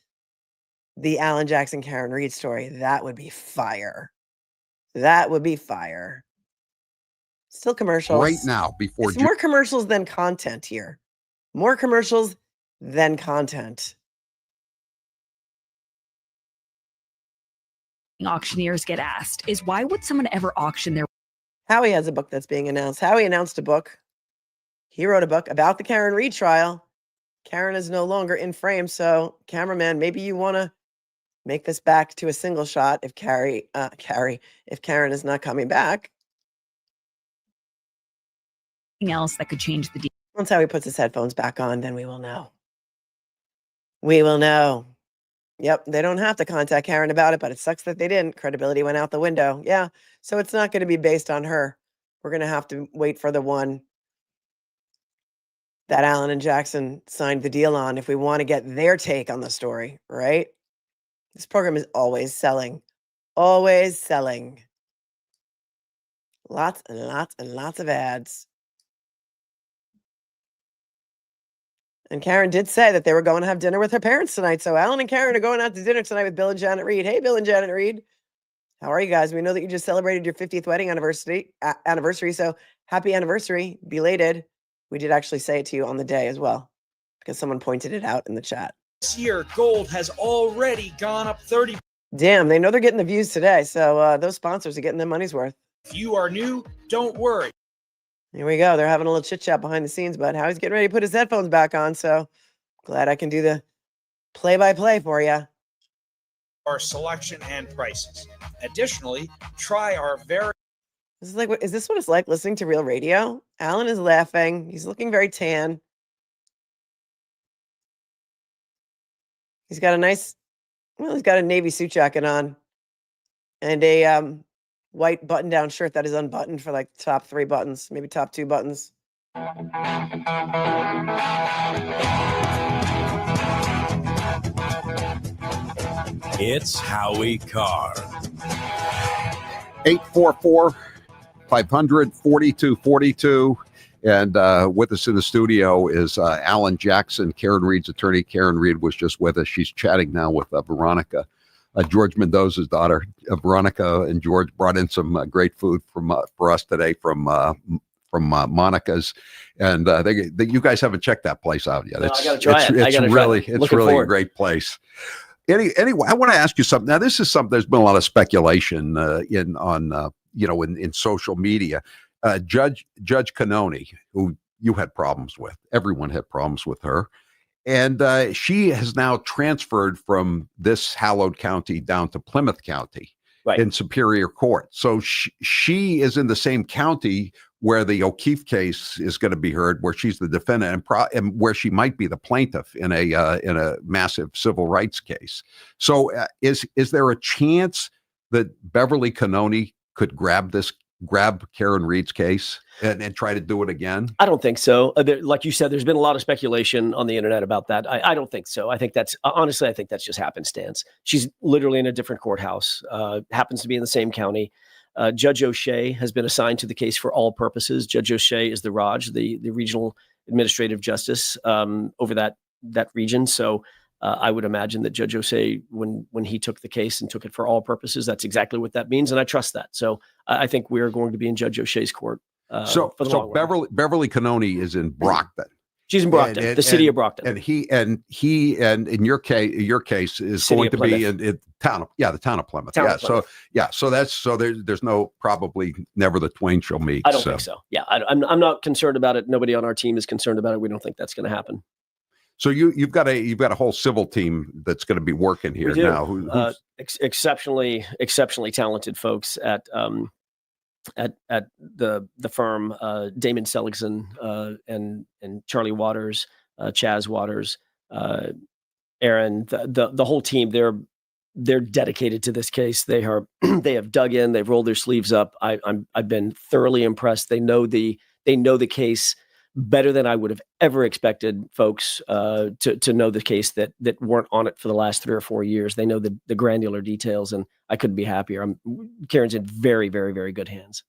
the Alan Jackson Karen Reed story. That would be fire. That would be fire. Still commercials. Right now, before it's more commercials than content here. More commercials than content. Auctioneers get asked is, why would someone ever auction their... Howie has a book that's being announced. Howie announced a book. He wrote a book about the Karen Read trial. Karen is no longer in frame, so cameraman, maybe you want to make this back to a single shot if if Karen is not coming back. Else that could change the deal. Once Howie puts his headphones back on, then we will know. We will know. Yep, they don't have to contact Karen about it, but it sucks that they didn't. Credibility went out the window. Yeah, so it's not going to be based on her. We're going to have to wait for the one that Allen and Jackson signed the deal on if we want to get their take on the story, right? This program is always selling. Always selling. Lots and lots and lots of ads. And Karen did say that they were going to have dinner with her parents tonight. So Allen and Karen are going out to dinner tonight with Bill and Janet Reed. Hey, Bill and Janet Reed. How are you guys? We know that you just celebrated your 50th wedding anniversary. So happy anniversary, belated. We did actually say it to you on the day as well, because someone pointed it out in the chat. This year, gold has already gone up 30%. Damn, they know they're getting the views today. So those sponsors are getting their money's worth. If you are new, don't worry. Here we go. They're having a little chit chat behind the scenes, but Howie's getting ready to put his headphones back on. So glad I can do the play-by-play for you. Our selection and prices. Additionally, try our very... This is like, is this what it's like listening to real radio? Alan is laughing. He's looking very tan. He's got a nice, well, he's got a navy suit jacket on and a white button-down shirt that is unbuttoned for like top 3 buttons, maybe top 2 buttons. It's Howie Carr. 844-500-4242. And with us in the studio is Alan Jackson, Karen Reed's attorney. Karen Reed was just with us. She's chatting now with Veronica, George Mendoza's daughter. Veronica and George brought in some great food for us today from Monica's, and you guys haven't checked that place out yet. No, I gotta try it. It's really a great place. Anyway, I want to ask you something. Now, this is something. There's been a lot of speculation in social media. Judge Cannoni, who you had problems with, everyone had problems with her, and she has now transferred from this hallowed county down to Plymouth County, right, in Superior Court. So she is in the same county where the O'Keefe case is going to be heard, where she's the defendant and where she might be the plaintiff in a massive civil rights case. So is there a chance that Beverly Cannoni could grab Karen Reed's case and try to do it again? I don't think so. Like you said, there's been a lot of speculation on the internet about that. I don't think so. I think that's just happenstance. She's literally in a different courthouse, happens to be in the same county. Judge O'Shea has been assigned to the case for all purposes. Judge O'Shea is the RAJ, the regional administrative justice over that region. So I would imagine that Judge O'Shea, when he took the case and took it for all purposes, that's exactly what that means, and I trust that. So I think we are going to be in Judge O'Shea's court. So Beverly Cannoni is in Brockton. She's in Brockton, the city of Brockton, and he and in your case is going to be in the town of Plymouth. So there's no, probably never the twain shall meet. I don't think so. Yeah, I'm not concerned about it. Nobody on our team is concerned about it. We don't think that's going to happen. So you've got a whole civil team that's going to be working here now. Who's exceptionally talented folks at the firm, Damon Seligson and Charlie Waters, Chaz Waters, Aaron, the whole team. They're dedicated to this case. They have dug in. They've rolled their sleeves up. I've been thoroughly impressed. They know the case better than I would have ever expected folks to know the case that weren't on it for the last 3 or 4 years. They know the granular details, and I couldn't be happier. Karen's in very, very, very good hands.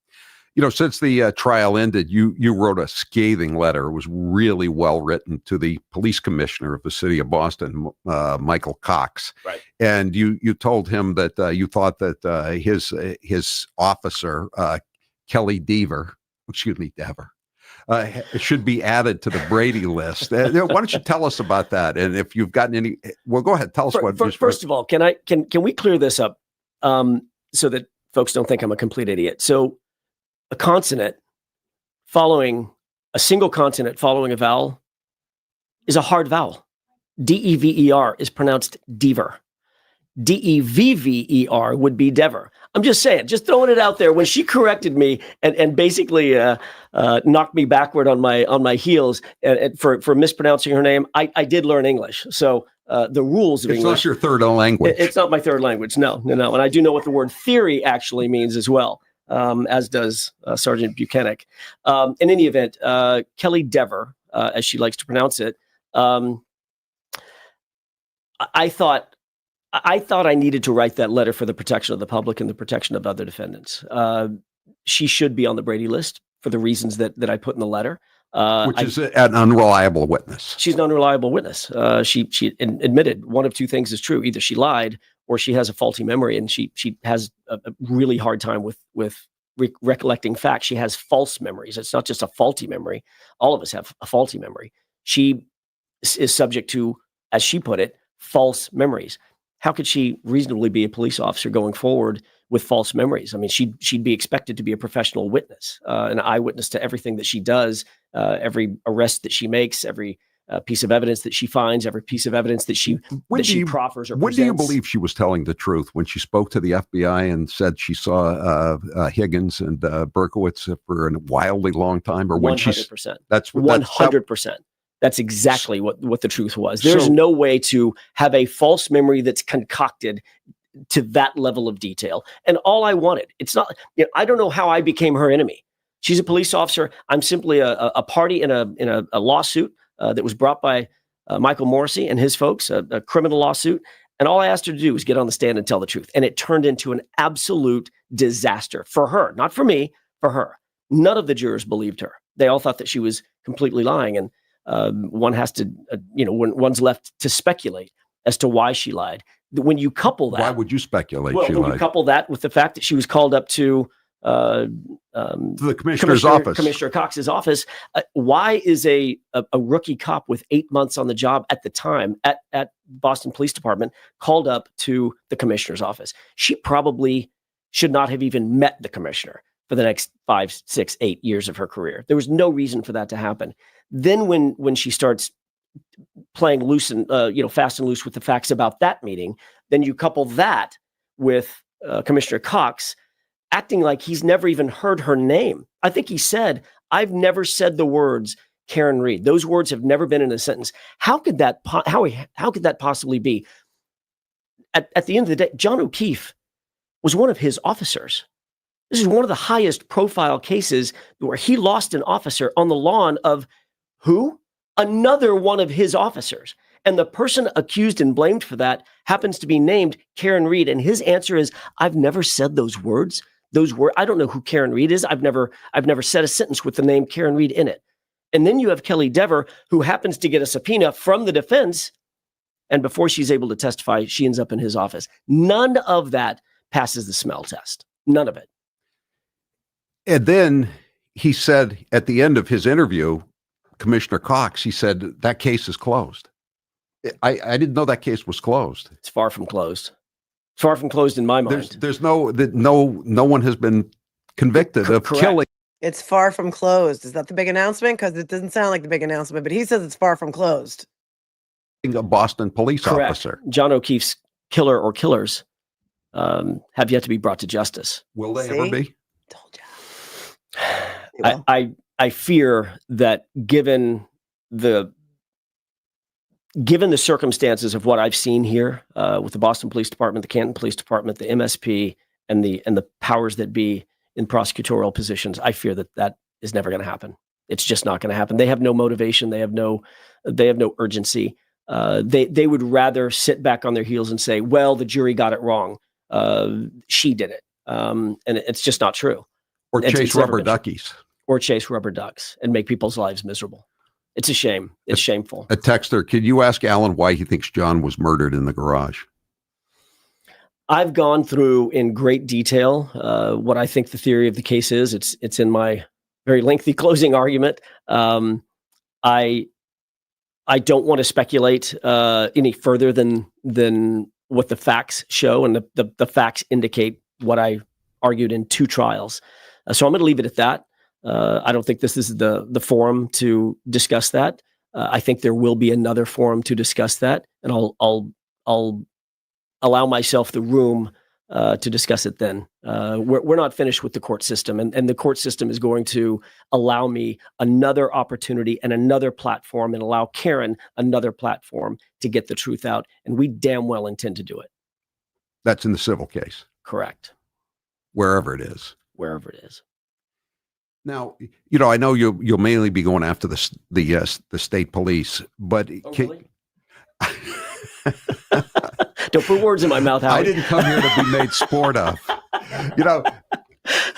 Since the trial ended, you wrote a scathing letter. It was really well written to the police commissioner of the city of Boston, Michael Cox. Right. And you told him that you thought that his officer, Kelly Dever, It should be added to the Brady list. Why don't you tell us about that? And if you've gotten any, well, go ahead. Tell us First of all, can we clear this up so that folks don't think I'm a complete idiot? So a single consonant following a vowel is a hard vowel. D-E-V-E-R is pronounced dever. D-E-V-V-E-R would be dever. I'm just saying, just throwing it out there. When she corrected me and basically knocked me backward on my heels for mispronouncing her name, I did learn English. So the rules of English. It's not your third language. It's not my third language. No. And I do know what the word theory actually means as well, as does Sergeant Buchanan. In any event, Kelly Dever, as she likes to pronounce it, I thought I needed to write that letter for the protection of the public and the protection of other defendants. She should be on the Brady list for the reasons that I put in the letter. Which is an unreliable witness. She's an unreliable witness. She admitted one of two things is true. Either she lied or she has a faulty memory, and she has a really hard time with recollecting facts. She has false memories. It's not just a faulty memory. All of us have a faulty memory. She is subject to, as she put it, false memories. How could she reasonably be a police officer going forward with false memories? I mean, she'd be expected to be a professional witness, an eyewitness to everything that she does, every arrest that she makes, every piece of evidence that she finds, every piece of evidence that she proffers or presents. When do you believe she was telling the truth when she spoke to the FBI and said she saw Higgins and Berkowitz for a wildly long time? Or when 100%. That's 100%. That's exactly what the truth was. There's no way to have a false memory that's concocted to that level of detail. And all I wanted, it's not, I don't know how I became her enemy. She's a police officer. I'm simply a party in a lawsuit that was brought by Michael Morrissey and his folks, a criminal lawsuit. And all I asked her to do was get on the stand and tell the truth. And it turned into an absolute disaster for her, not for me, for her. None of the jurors believed her. They all thought that she was completely lying. And one has to, when one's left to speculate as to why she lied. When you couple that, why would you speculate? Well, when you couple that with the fact that she was called up to the commissioner's office, Commissioner Cox's office, why is a rookie cop with 8 months on the job at the time at Boston Police Department called up to the commissioner's office? She probably should not have even met the commissioner for the next 5, 6, 8 years of her career. There was no reason for that to happen. Then when she starts playing loose and fast and loose with the facts about that meeting, then you couple that with Commissioner Cox acting like he's never even heard her name. I think he said, "I've never said the words Karen Reed. Those words have never been in a sentence." How could that possibly be? At the end of the day, John O'Keefe was one of his officers. This is one of the highest profile cases where he lost an officer on the lawn of who? Another one of his officers. And the person accused and blamed for that happens to be named Karen Reed. And his answer is, "I've never said those words. I don't know who Karen Reed is. I've never said a sentence with the name Karen Reed in it." And then you have Kelly Dever, who happens to get a subpoena from the defense. And before she's able to testify, she ends up in his office. None of that passes the smell test. None of it. And then he said at the end of his interview, Commissioner Cox, he said that case is closed. I didn't know that case was closed. It's far from closed. It's far from closed in my mind. There's no one has been convicted of killing. It's far from closed. Is that the big announcement? Because it doesn't sound like the big announcement, but he says it's far from closed. A Boston police officer. John O'Keefe's killer or killers have yet to be brought to justice. Will they ever be? Told you. I fear that given the circumstances of what I've seen here with the Boston Police Department, the Canton Police Department, the MSP, and the powers that be in prosecutorial positions, I fear that is never going to happen. It's just not going to happen. They have no motivation. They have no urgency. They would rather sit back on their heels and say, "Well, the jury got it wrong. She did it," and it's just not true. Or chase rubber duckies. Or chase rubber ducks and make people's lives miserable. It's a shame. It's shameful. A texter, can you ask Alan why he thinks John was murdered in the garage? I've gone through in great detail what I think the theory of the case is. It's in my very lengthy closing argument. I don't want to speculate any further than what the facts show, and the facts indicate what I argued in 2 trials. So I'm going to leave it at that. I don't think this is the forum to discuss that. I think there will be another forum to discuss that, and I'll allow myself the room to discuss it then. We're not finished with the court system, and the court system is going to allow me another opportunity and another platform, and allow Karen another platform to get the truth out, and we damn well intend to do it. That's in the civil case. Correct. Wherever it is. Wherever it is. Now, I know you'll mainly be going after the state police, but Really? Don't put words in my mouth, Howie. I didn't come here to be made sport of.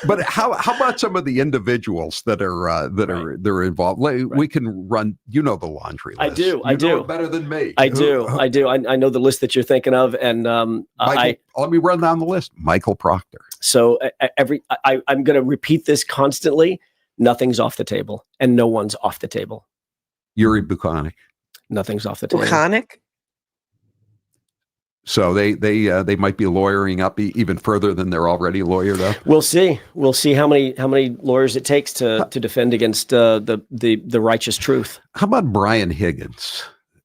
But how about some of the individuals that are involved? We can run. You know the laundry list. I do. You know it better than me. I do. I know the list that you're thinking of, and let me run down the list. Michael Proctor. So I'm going to repeat this constantly. Nothing's off the table, and no one's off the table. Yuri Buchanek. Nothing's off the table. Buchanek. So they might be lawyering up even further than they're already lawyered up. We'll see. We'll see how many lawyers it takes to defend against the righteous truth. How about Brian Higgins?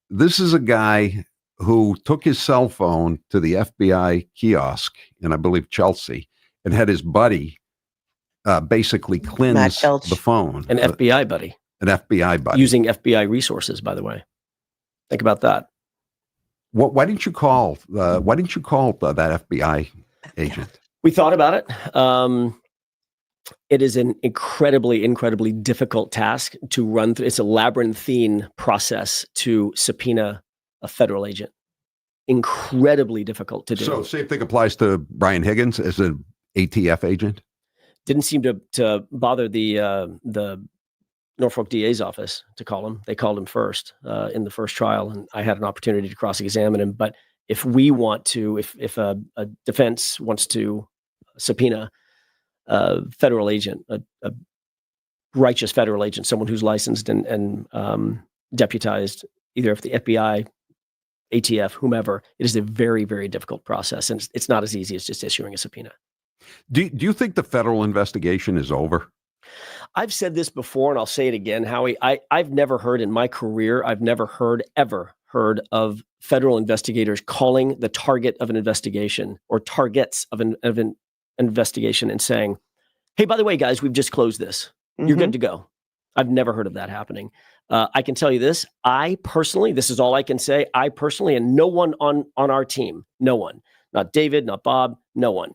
This is a guy who took his cell phone to the FBI kiosk in, I believe, Chelsea, and had his buddy basically cleanse the phone. An FBI buddy. An FBI buddy. Using FBI resources, by the way. Think about that. Why didn't you call? That FBI agent? We thought about it. It is an incredibly difficult task to run through. It's a labyrinthine process to subpoena a federal agent. Incredibly difficult to do. So, same thing applies to Brian Higgins as an ATF agent. Didn't seem to bother the Norfolk DA's office to call him. They called him first in the first trial, and I had an opportunity to cross-examine him. But if we want to, if a defense wants to subpoena a federal agent, a righteous federal agent, someone who's licensed and deputized, either if the FBI, ATF, whomever, it is a very, very difficult process, and it's not as easy as just issuing a subpoena. Do you think the federal investigation is over? I've said this before, and I'll say it again, Howie. I've never heard in my career, ever heard of federal investigators calling the target of an investigation or targets of an investigation and saying, hey, by the way, guys, we've just closed this. You're good to go. I've never heard of that happening. I can tell you this. I personally, this is all I can say, I personally, and no one on our team, no one, not David, not Bob, no one,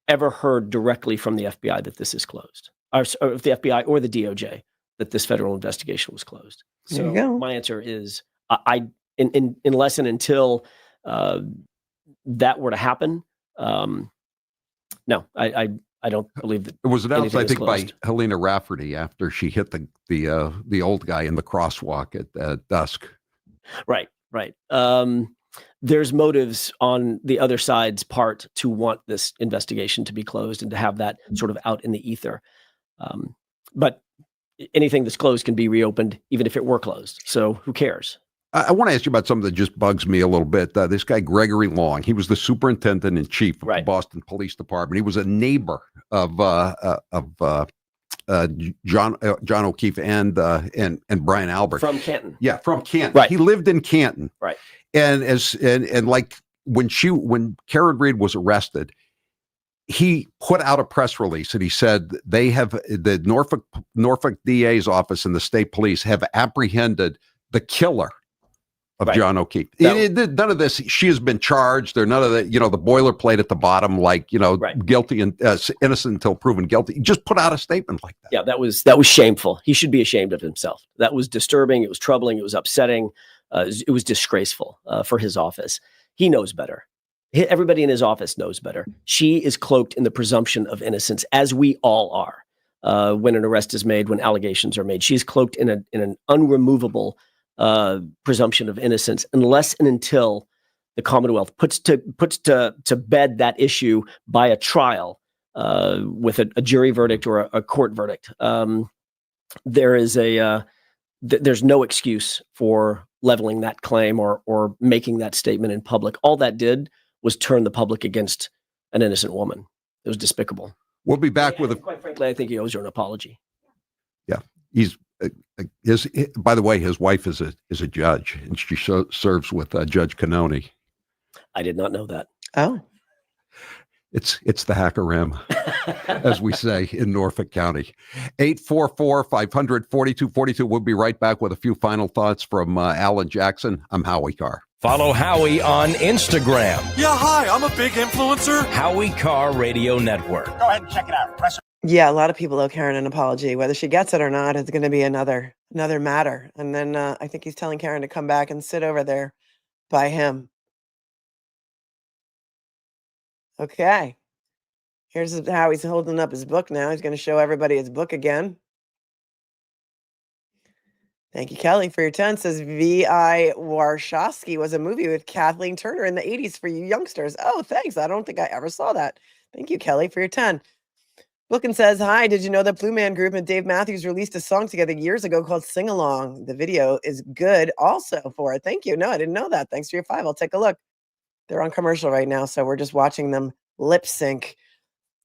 ever heard directly from the FBI that this is closed. Or if the FBI or the DOJ, that this federal investigation was closed. So my answer is, unless and until that were to happen, no, I don't believe that. It was announced, I think, by Helena Rafferty after she hit the old guy in the crosswalk at dusk. Right. There's motives on the other side's part to want this investigation to be closed and to have that sort of out in the ether. But anything that's closed can be reopened, even if it were closed. So who cares? I want to ask you about something that just bugs me a little bit. This guy, Gregory Long, he was the superintendent in chief of the Boston Police Department. He was a neighbor of John O'Keefe and Brian Albert from Canton. Yeah, from Canton. Right. He lived in Canton. Right. And like when Karen Reed was arrested, he put out a press release and he said the Norfolk DA's office and the state police have apprehended the killer of John O'Keefe. None of this, she has been charged, or none of the, the boilerplate at the bottom, like, guilty and innocent until proven guilty. He just put out a statement like that. Yeah, that was shameful. He should be ashamed of himself. That was disturbing. It was troubling. It was upsetting. It was disgraceful for his office. He knows better. Everybody in his office knows better. She is cloaked in the presumption of innocence, as we all are. When an arrest is made, when allegations are made, she's cloaked in an unremovable presumption of innocence, unless and until the Commonwealth puts to bed that issue by a trial. with a jury verdict or a court verdict. There's no excuse for leveling that claim or making that statement in public. All that did was turn the public against an innocent woman. It was despicable. We'll be back with quite frankly, I think he owes her an apology. Yeah, he's by the way, his wife is a judge, and she serves with Judge Cannoni. I did not know that. Oh, it's the hacker-ram, as we say in Norfolk County. 844-500-4242. We'll be right back with a few final thoughts from Alan Jackson. I'm Howie Carr. Follow Howie on Instagram. Yeah, hi, I'm a big influencer. Howie Carr Radio Network. Go ahead and check it out. yeah, a lot of people owe Karen an apology. Whether she gets it or not, it's going to be another matter. And then I think he's telling Karen to come back and sit over there by him. Okay. Here's how he's holding up his book now. He's going to show everybody his book again. Thank you, Kelly, for your 10. Says V.I. Warshawski was a movie with Kathleen Turner in the 80s for you youngsters. Oh, thanks. I don't think I ever saw that. Thank you, Kelly, for your 10. Bookin says, hi, did you know that Blue Man Group and Dave Matthews released a song together years ago called Sing Along? The video is good also for it. Thank you. No, I didn't know that. Thanks for your 5. I'll take a look. They're on commercial right now, so we're just watching them lip sync.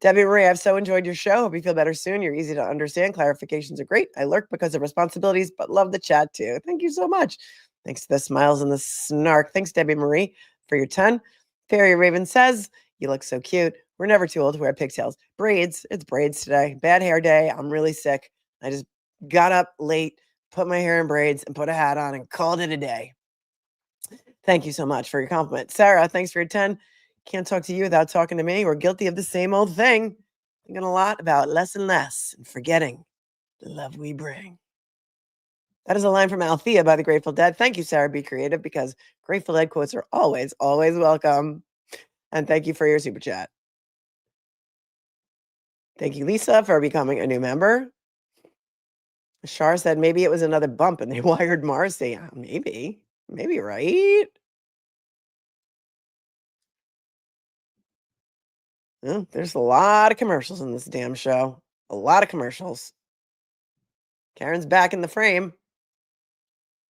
Debbie Marie, I've so enjoyed your show. Hope you feel better soon. You're easy to understand. Clarifications are great. I lurk because of responsibilities, but love the chat too. Thank you so much. Thanks to the smiles and the snark. Thanks, Debbie Marie, for your 10. Fairy Raven says, you look so cute. We're never too old to wear pigtails. Braids. It's braids today. Bad hair day. I'm really sick. I just got up late, put my hair in braids, and put a hat on and called it a day. Thank you so much for your compliment. Sarah, thanks for your 10. Can't talk to you without talking to me. We're guilty of the same old thing. Thinking a lot about less and less and forgetting the love we bring. That is a line from Althea by the Grateful Dead. Thank you, Sarah. Be creative, because Grateful Dead quotes are always, always welcome. And thank you for your super chat. Thank you, Lisa, for becoming a new member. Shar said maybe it was another bump and they wired Marcy. Maybe, right? Well, there's a lot of commercials in this damn show. A lot of commercials. Karen's back in the frame.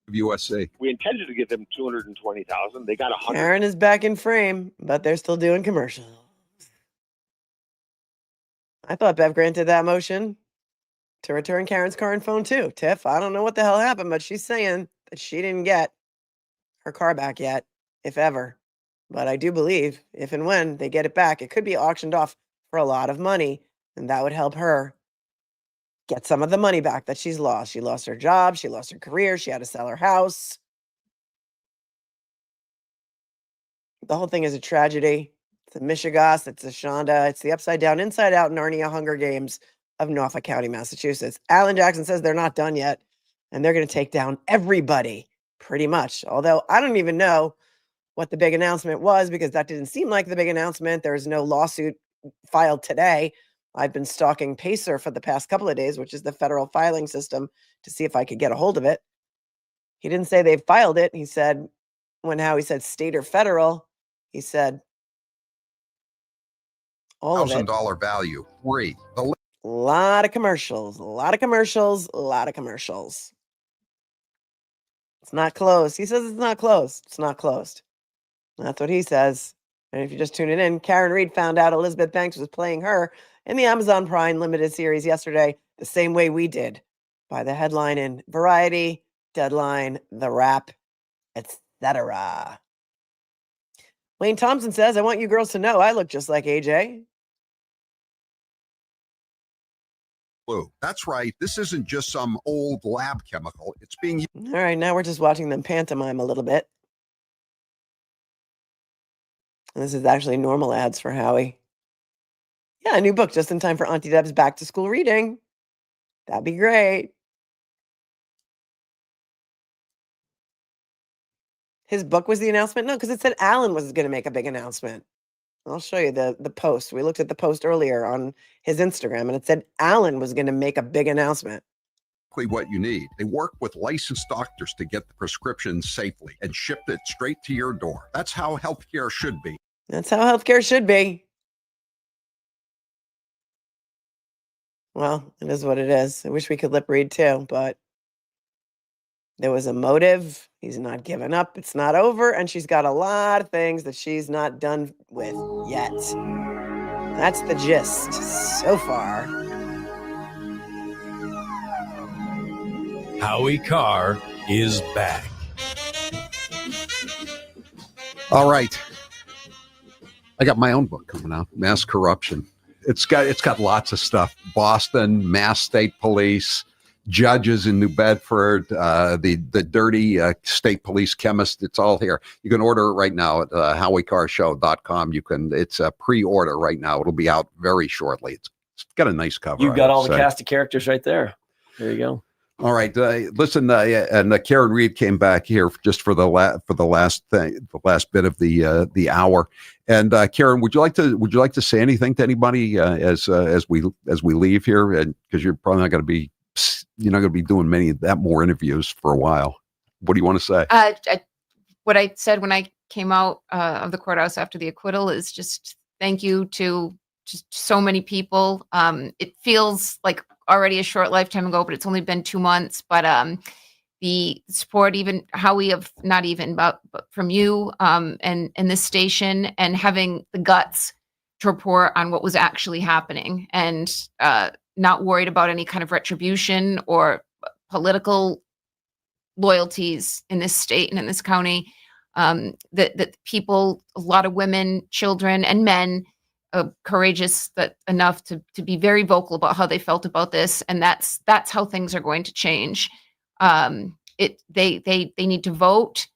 USA. We intended to give them 220,000. They got 100. Karen is back in frame, but they're still doing commercials. I thought Bev granted that motion to return Karen's car and phone too. Tiff, I don't know what the hell happened, but she's saying that she didn't get her car back yet, if ever. But I do believe if and when they get it back, it could be auctioned off for a lot of money, and that would help her get some of the money back that she's lost. She lost her job. She lost her career. She had to sell her house. The whole thing is a tragedy. It's a Michigas. It's a Shonda. It's the upside down, inside out Narnia Hunger Games of Norfolk County, Massachusetts. Alan Jackson says they're not done yet, and they're going to take down everybody pretty much. Although I don't even know what the big announcement was, because that didn't seem like the big announcement. There's no lawsuit filed today. I've been stalking Pacer for the past couple of days, which is the federal filing system, to see if I could get a hold of it. He didn't say they've filed it. He said, when Howie said state or federal, he said all of it. $1,000 value. Free. A lot of commercials, a lot of commercials, a lot of commercials. It's not closed. He says it's not closed. It's not closed. That's what he says. And if you're just tuning in, Karen Reed found out Elizabeth Banks was playing her in the Amazon Prime limited series yesterday, the same way we did, by the headline in Variety, Deadline, The Wrap, etc. Wayne Thompson says, I want you girls to know I look just like AJ. Blue. That's right. This isn't just some old lab chemical. It's being used. All right, now we're just watching them pantomime a little bit. And this is actually normal ads for Howie. Yeah, a new book just in time for Auntie Deb's back to school reading. That'd be great. His book was the announcement? No, because it said Alan was going to make a big announcement. I'll show you the post. We looked at the post earlier on his Instagram, and it said Alan was going to make a big announcement. What you need. They work with licensed doctors to get the prescription safely and ship it straight to your door. That's how healthcare should be. That's how healthcare should be. Well, it is what it is. I wish we could lip read too, but there was a motive. He's not given up. It's not over. And she's got a lot of things that she's not done with yet. That's the gist so far. Howie Carr is back. All right. I got my own book coming out, Mass Corruption. It's got lots of stuff. Boston, Mass State Police, judges in New Bedford, the dirty state police chemist. It's all here. You can order it right now at HowieCarrShow.com. It's a pre-order right now. It'll be out very shortly. It's got a nice cover. You've got all the cast of characters right there. There you go. All right, listen, and Karen Reed came back here just for the last bit of the hour. And Karen, would you like to say anything to anybody as we leave here? And because you're probably not going to be doing many more interviews for a while. What do you want to say? What I said when I came out of the courthouse after the acquittal is just thank you to just so many people. It feels like already a short lifetime ago, but it's only been 2 months. But the support, even Howie, but from you and this station, and having the guts to report on what was actually happening, and not worried about any kind of retribution or political loyalties in this state and in this county. That people, a lot of women, children, and men, courageous enough to be very vocal about how they felt about this, and that's how things are going to change. They need to vote,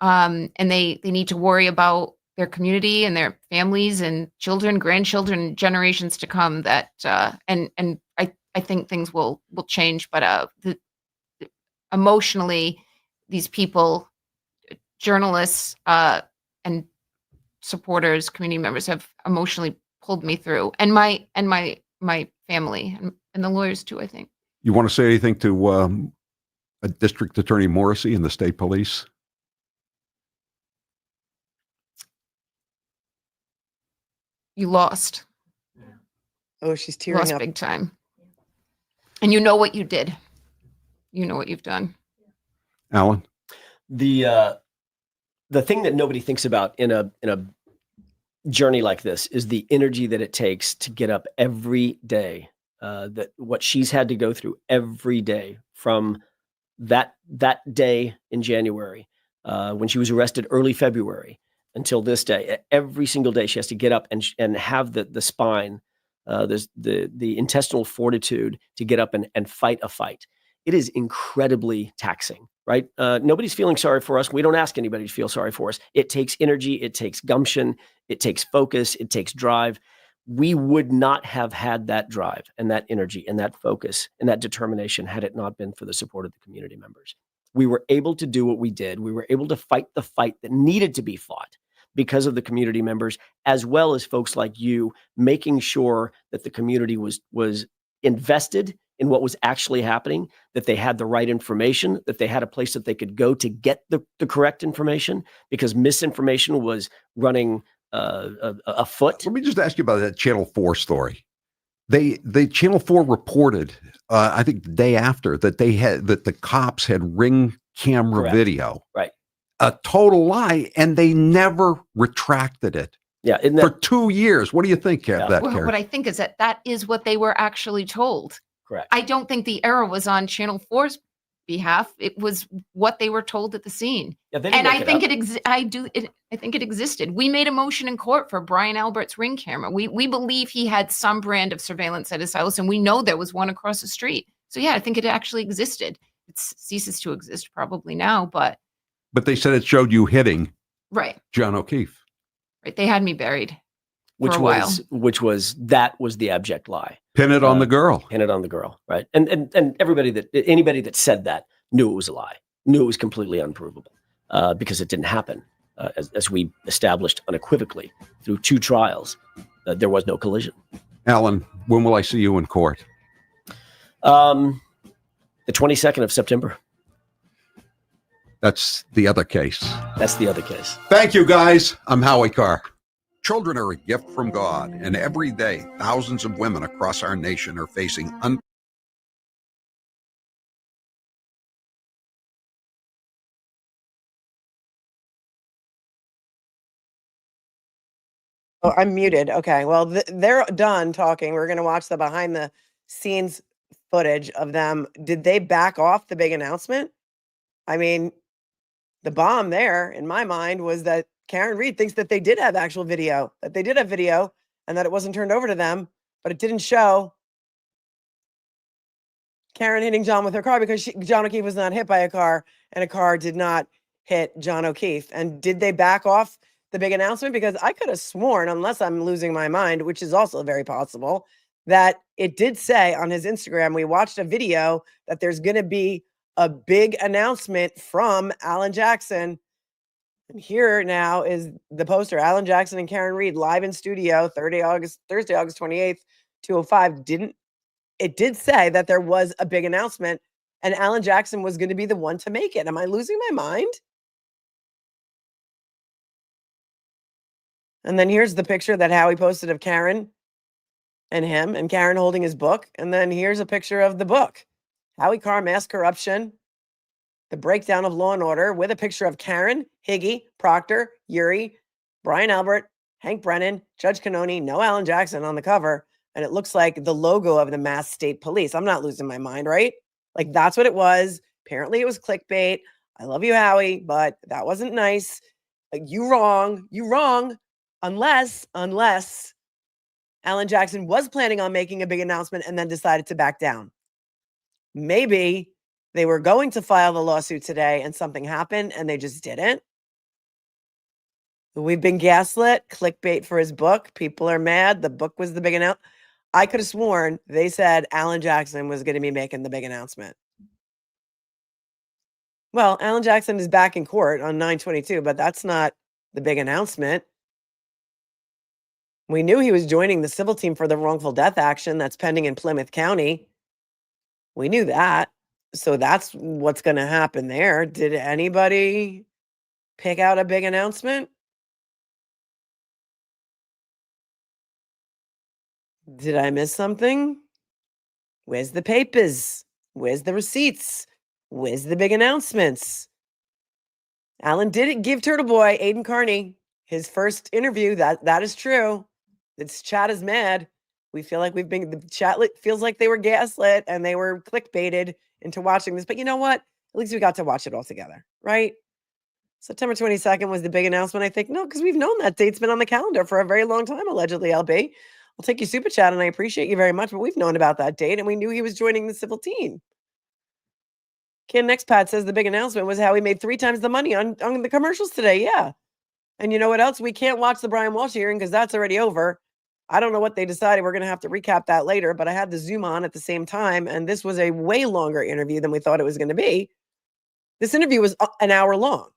and they need to worry about their community and their families and children, grandchildren, generations to come. That and I think things will change, but emotionally, these people, journalists and supporters, community members, have emotionally pulled me through, and my family and the lawyers too, I think. You want to say anything to District Attorney Morrissey and the state police? You lost. Oh, she's tearing lost up big time. And you know what you did. You know what you've done. Alan? The thing that nobody thinks about in a journey like this is the energy that it takes to get up every day. That what she's had to go through every day from that day in January, when she was arrested early February, until this day. Every single day she has to get up and have the spine, the intestinal fortitude to get up and fight a fight. It is incredibly taxing, right? Nobody's feeling sorry for us. We don't ask anybody to feel sorry for us. It takes energy. It takes gumption. It takes focus. It takes drive. We would not have had that drive and that energy and that focus and that determination had it not been for the support of the community members. We were able to do what we did. We were able to fight the fight that needed to be fought because of the community members, as well as folks like you, making sure that the community was invested in what was actually happening, that they had the right information, that they had a place that they could go to get the correct information, because misinformation was running afoot. Let me just ask you about that Channel 4 story. They Channel 4 reported, I think the day after, that the cops had ring camera Correct. Video. Right. A total lie, and they never retracted it. Yeah, for 2 years. What do you think, Yeah. that? Well, what I think is that is what they were actually told. Correct. I don't think the error was on Channel 4's behalf. It was what they were told at the scene. Yeah, they didn't and make I think up. I think it existed. We made a motion in court for Brian Albert's ring camera. We believe he had some brand of surveillance at his house, and we know there was one across the street. So yeah, I think it actually existed. It ceases to exist probably now, but they said it showed you hitting right. John O'Keefe. Right. They had me buried Which for a while. was the abject lie. Pin it on the girl. Pin it on the girl, right? And anybody that said that knew it was a lie, knew it was completely unprovable, because it didn't happen. As we established unequivocally through 2 trials, there was no collision. Alan, when will I see you in court? The 22nd of September. That's the other case. That's the other case. Thank you, guys. I'm Howie Carr. Children are a gift from God, and every day, thousands of women across our nation are facing Oh, I'm muted. Okay. Well, they're done talking. We're going to watch the behind the scenes footage of them. Did they back off the big announcement? I mean, the bomb there in my mind was that Karen Reed thinks that they did have actual video, that they did have video and that it wasn't turned over to them, but it didn't show Karen hitting John with her car because John O'Keefe was not hit by a car and a car did not hit John O'Keefe. And did they back off the big announcement? Because I could have sworn, unless I'm losing my mind, which is also very possible, that it did say on his Instagram, we watched a video that there's going to be a big announcement from Alan Jackson. And here now is the poster, Alan Jackson and Karen Reed live in studio, Thursday, August 28th, 2:05. It did say that there was a big announcement and Alan Jackson was going to be the one to make it. Am I losing my mind? And then here's the picture that Howie posted of Karen and him and Karen holding his book. And then here's a picture of the book, Howie Carr, Mass Corruption, The Breakdown of Law and Order, with a picture of Karen, Higgy, Proctor, Yuri, Brian Albert, Hank Brennan, Judge Cannoni, no Alan Jackson on the cover. And it looks like the logo of the Mass State Police. I'm not losing my mind, right? Like, that's what it was. Apparently it was clickbait. I love you, Howie, but that wasn't nice. You wrong. Unless Alan Jackson was planning on making a big announcement and then decided to back down. Maybe they were going to file the lawsuit today and something happened and they just didn't. We've been gaslit, clickbait for his book. People are mad. The book was the big announcement. I could have sworn they said Alan Jackson was going to be making the big announcement. Well, Alan Jackson is back in court on 9/22, but that's not the big announcement. We knew he was joining the civil team for the wrongful death action that's pending in Plymouth County. We knew that. So that's what's going to happen there. Did anybody pick out a big announcement? Did I miss something? Where's the papers? Where's the receipts? Where's the big announcements? Alan did give Turtle Boy, Aiden Carney, his first interview. That is true. This chat is mad. We feel like the chat feels like they were gaslit and they were clickbaited into watching this. But you know what? At least we got to watch it all together, right? September 22nd was the big announcement, I think. No, because we've known that date's been on the calendar for a very long time, allegedly, LB. I'll take your super chat and I appreciate you very much, but we've known about that date and we knew he was joining the civil team. Ken Nextpad says the big announcement was how he made 3 times the money on the commercials today. Yeah. And you know what else? We can't watch the Brian Walsh hearing because that's already over. I don't know what they decided. We're going to have to recap that later, but I had the Zoom on at the same time. And this was a way longer interview than we thought it was going to be. This interview was an hour long,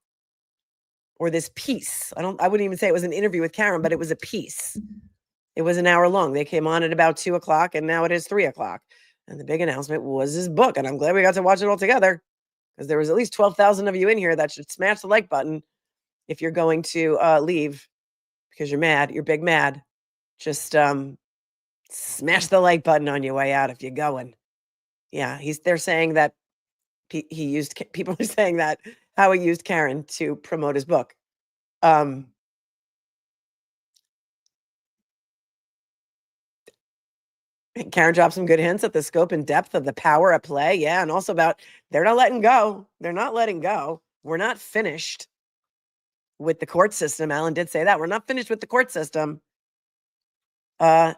or this piece. I wouldn't even say it was an interview with Karen, but it was a piece. It was an hour long. They came on at about 2:00 and now it is 3:00. And the big announcement was his book. And I'm glad we got to watch it all together because there was at least 12,000 of you in here that should smash the like button if you're going to leave because you're mad. You're big mad. Just smash the like button on your way out if you're going. Yeah, they're saying that people are saying that Howie used Karen to promote his book. Karen dropped some good hints at the scope and depth of the power at play. Yeah, and also about they're not letting go. They're not letting go. We're not finished with the court system. Alan did say that. We're not finished with the court system. And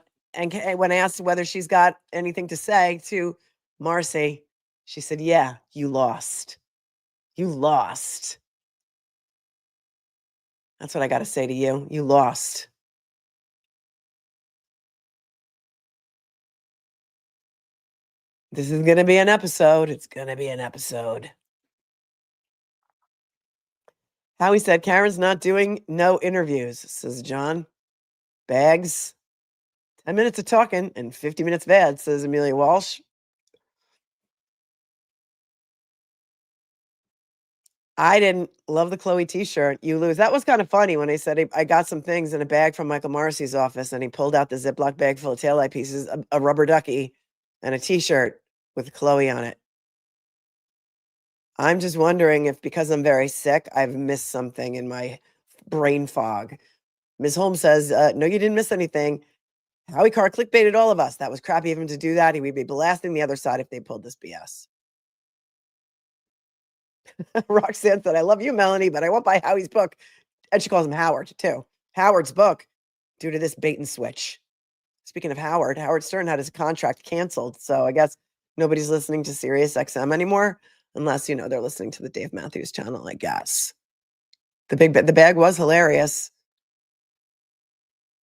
when I asked whether she's got anything to say to Marcy, she said, yeah, you lost. You lost. That's what I got to say to you. You lost. This is going to be an episode. It's going to be an episode. Howie said, Karen's not doing no interviews, says John. Bags. 10 minutes of talking and 50 minutes bad, says Amelia Walsh. I didn't love the Chloe t-shirt. You lose. That was kind of funny when I said I got some things in a bag from Michael Morrissey's office, and he pulled out the Ziploc bag full of taillight pieces, a rubber ducky, and a t-shirt with Chloe on it. I'm just wondering if, because I'm very sick, I've missed something in my brain fog. Ms. Holmes says, no, you didn't miss anything. Howie Carr clickbaited all of us. That was crappy of him to do that. He would be blasting the other side if they pulled this BS. Roxanne said, I love you, Melanie, but I won't buy Howie's book. And she calls him Howard, too. Howard's book, due to this bait and switch. Speaking of Howard Stern had his contract canceled. So I guess nobody's listening to Sirius XM anymore, unless, they're listening to the Dave Matthews channel, I guess. The bag was hilarious.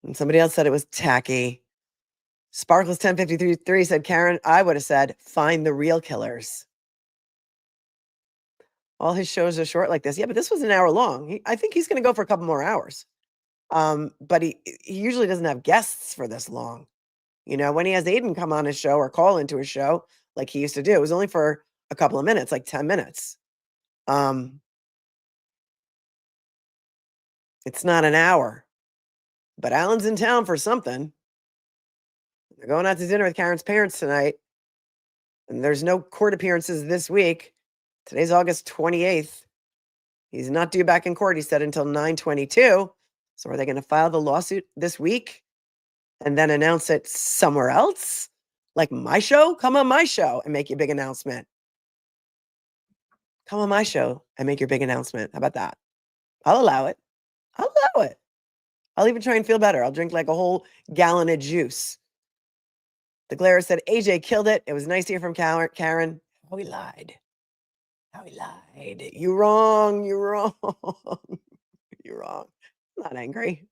And somebody else said it was tacky. Sparkles 1053 said, Karen, I would have said, find the real killers. All his shows are short like this. Yeah, but this was an hour long. I think he's going to go for a couple more hours. But he usually doesn't have guests for this long. When he has Aiden come on his show or call into his show, like he used to do, it was only for a couple of minutes, like 10 minutes. It's not an hour. But Alan's in town for something. They're going out to dinner with Karen's parents tonight. And there's no court appearances this week. Today's August 28th. He's not due back in court, he said, until 9/22. So are they going to file the lawsuit this week and then announce it somewhere else? Like my show? Come on my show and make your big announcement. Come on my show and make your big announcement. How about that? I'll allow it. I'll allow it. I'll even try and feel better. I'll drink like a whole gallon of juice. The Glare said, AJ killed it. It was nice to hear from Karen. Oh, he lied. Oh, he lied. You're wrong. You're wrong. You're wrong. I'm not angry.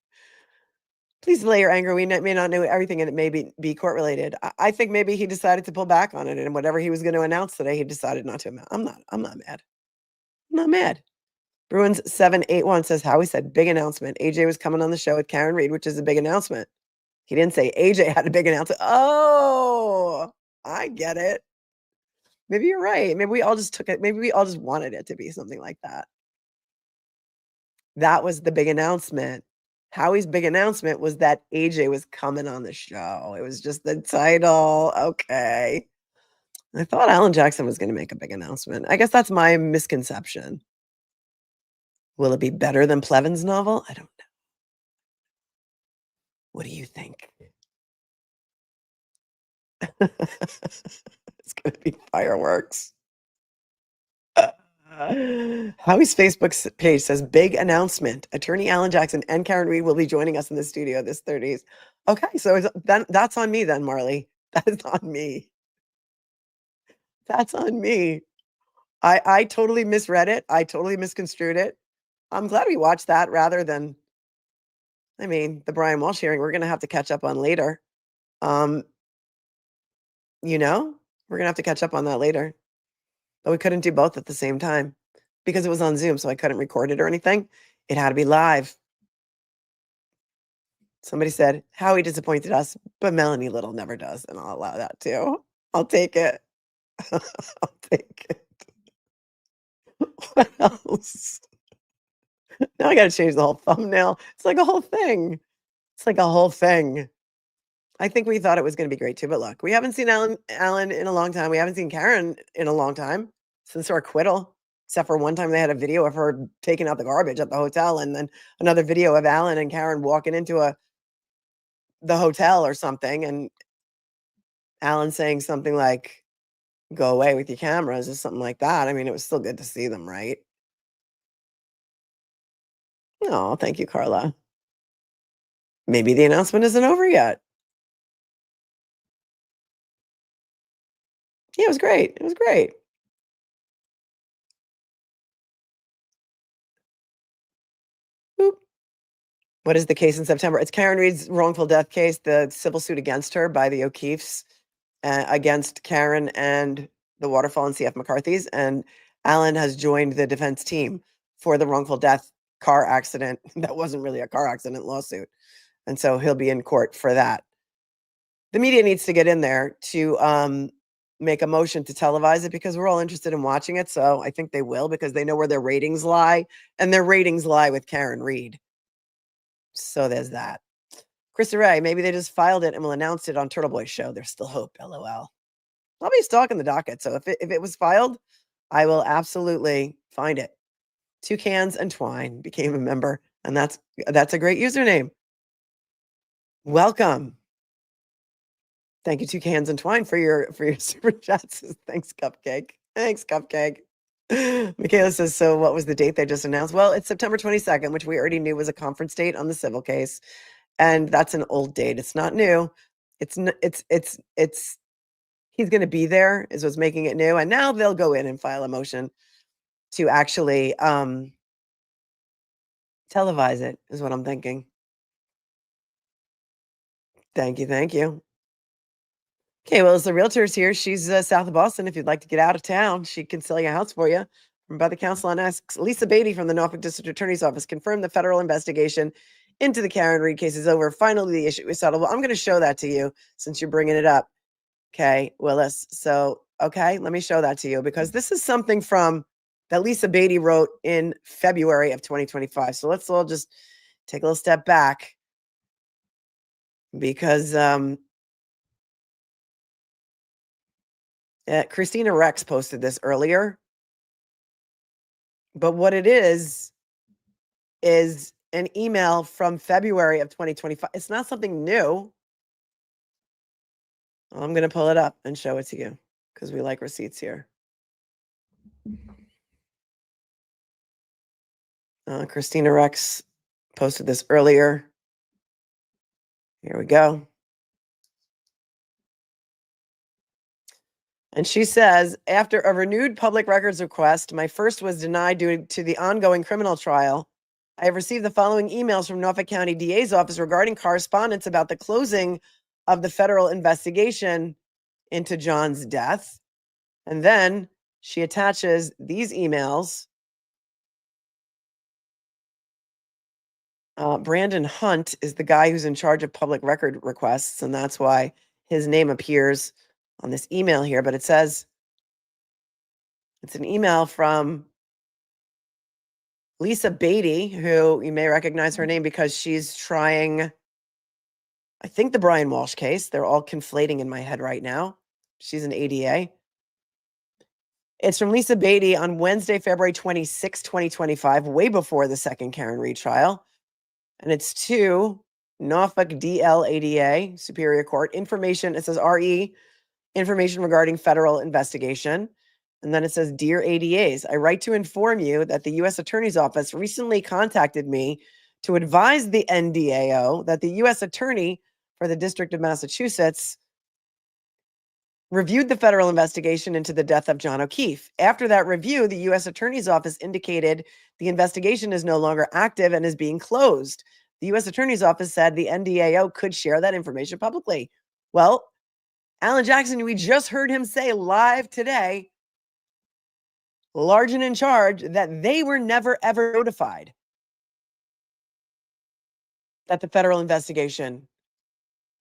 Please delay your anger. We may not know everything, and it may be court related. I think maybe he decided to pull back on it, and whatever he was going to announce today, he decided not to. I'm not mad. I'm not mad. Bruins 781 says, Howie said, big announcement. AJ was coming on the show with Karen Reed, which is a big announcement. He didn't say AJ had a big announcement. Oh, I get it. Maybe you're right. Maybe we all just took it. Maybe we all just wanted it to be something like that. That was the big announcement. Howie's big announcement was that AJ was coming on the show. It was just the title. Okay. I thought Alan Jackson was going to make a big announcement. I guess that's my misconception. Will it be better than Plevin's novel? I don't know. What do you think? It's going to be fireworks. Howie's Facebook page says, big announcement. Attorney Alan Jackson and Karen Reed will be joining us in the studio this 30s. Okay, so that's on me then, Marley. That is on me. That's on me. I totally misread it. I totally misconstrued it. I'm glad we watched that rather than, the Brian Walsh hearing we're going to have to catch up on later. We're going to have to catch up on that later. But we couldn't do both at the same time because it was on Zoom, so I couldn't record it or anything. It had to be live. Somebody said, Howie disappointed us, but Melanie Little never does, and I'll allow that too. I'll take it. I'll take it. What else? Now I got to change the whole thumbnail. It's like a whole thing. It's like a whole thing. I think we thought it was going to be great too, but look, we haven't seen Alan in a long time. We haven't seen Karen in a long time since her acquittal, except for one time they had a video of her taking out the garbage at the hotel, and then another video of Alan and Karen walking into the hotel or something, and Alan saying something like, go away with your cameras or something like that. It was still good to see them, right? Oh, thank you, Carla. Maybe the announcement isn't over yet. Yeah, it was great. It was great. Boop. What is the case in September? It's Karen Reed's wrongful death case, the civil suit against her by the O'Keefes, against Karen and the Waterfall and C.F. McCarthy's. And Alan has joined the defense team for the wrongful death car accident. That wasn't really a car accident lawsuit. And so he'll be in court for that. The media needs to get in there to make a motion to televise it because we're all interested in watching it. So I think they will because they know where their ratings lie, and their ratings lie with Karen Reed. So there's that. Krista Ray, maybe they just filed it and will announce it on Turtle Boy Show. There's still hope. LOL. I'll be stalking the docket. So if it was filed, I will absolutely find it. Toucans and Twine became a member, and that's a great username. Welcome. Thank you, Toucans and Twine, for your super chats. Thanks, Cupcake. Thanks, Cupcake. Michaela says, so what was the date they just announced? Well, it's September 22nd, which we already knew was a conference date on the civil case. And that's an old date. It's not new. It's he's going to be there is what's making it new. And now they'll go in and file a motion to actually televise it is what I'm thinking. Thank you. Thank you. Okay, well, as the realtor's here, she's south of Boston. If you'd like to get out of town, she can sell your house for you. From by the council on asks, Lisa Beatty from the Norfolk District Attorney's Office confirmed the federal investigation into the Karen Reed case is over. Finally, the issue is settled. Well, I'm going to show that to you since you're bringing it up. Okay, Willis. So, okay, let me show that to you because this is something from that Lisa Beatty wrote in February of 2025. So let's all just take a little step back because Christina Rex posted this earlier. But what it is an email from February of 2025. It's not something new. I'm going to pull it up and show it to you because we like receipts here. Christina Rex posted this earlier. Here we go. And she says, after a renewed public records request, my first was denied due to the ongoing criminal trial. I have received the following emails from Norfolk County DA's office regarding correspondence about the closing of the federal investigation into John's death. And then she attaches these emails. Brandon Hunt is the guy who's in charge of public record requests, and that's why his name appears on this email here. But it says it's an email from Lisa Beatty, who you may recognize her name because she's trying, I think, the Brian Walsh case. They're all conflating in my head right now. She's an ADA. It's from Lisa Beatty on Wednesday, February 26, 2025, way before the second Karen Reed trial. And it's to Norfolk DL ADA, Superior Court. Information, it says RE, information regarding federal investigation. And then it says, Dear ADAs, I write to inform you that the U.S. Attorney's Office recently contacted me to advise the NDAO that the U.S. Attorney for the District of Massachusetts reviewed the federal investigation into the death of John O'Keefe. After that review, the U.S. Attorney's Office indicated the investigation is no longer active and is being closed. The U.S. Attorney's Office said the NDAO could share that information publicly. Well, Alan Jackson, we just heard him say live today, large and in charge, that they were never, ever notified that the federal investigation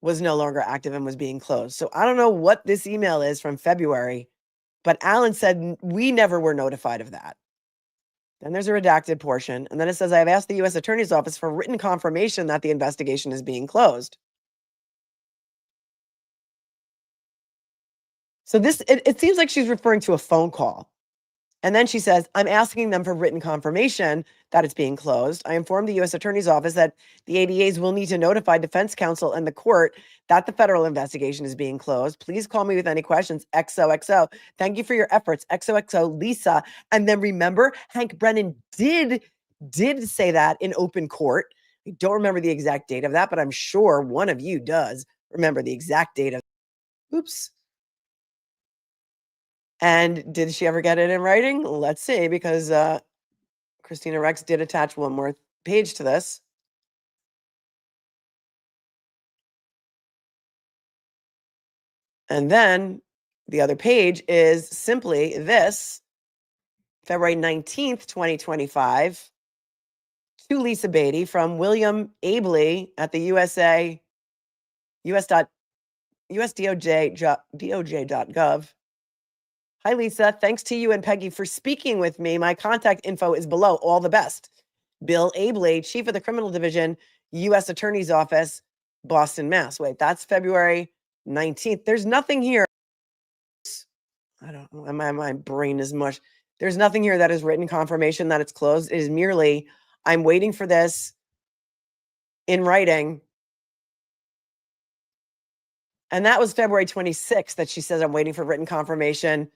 was no longer active and was being closed. So I don't know what this email is from February, but Alan said we never were notified of that. Then there's a redacted portion, and then it says, I have asked the U.S. Attorney's Office for written confirmation that the investigation is being closed. So this, it seems like she's referring to a phone call. And then she says, I'm asking them for written confirmation that it's being closed. I informed the U.S. Attorney's Office that the ADAs will need to notify defense counsel and the court that the federal investigation is being closed. Please call me with any questions. XOXO. Thank you for your efforts. XOXO, Lisa. And then remember, Hank Brennan did say that in open court. I don't remember the exact date of that, but I'm sure one of you does remember the exact date of. Oops. And did she ever get it in writing? Let's see, because Christina Rex did attach one more page to this. And then the other page is simply this, February 19th, 2025, to Lisa Beatty from William Abley at the USDOJ.gov. Hi, Lisa. Thanks to you and Peggy for speaking with me. My contact info is below. All the best. Bill Abley, Chief of the Criminal Division, U.S. Attorney's Office, Boston, Mass. Wait, that's February 19th. There's nothing here. I don't know. My brain is mush. There's nothing here that is written confirmation that it's closed. It is merely, I'm waiting for this in writing. And that was February 26th that she says, I'm waiting for written confirmation.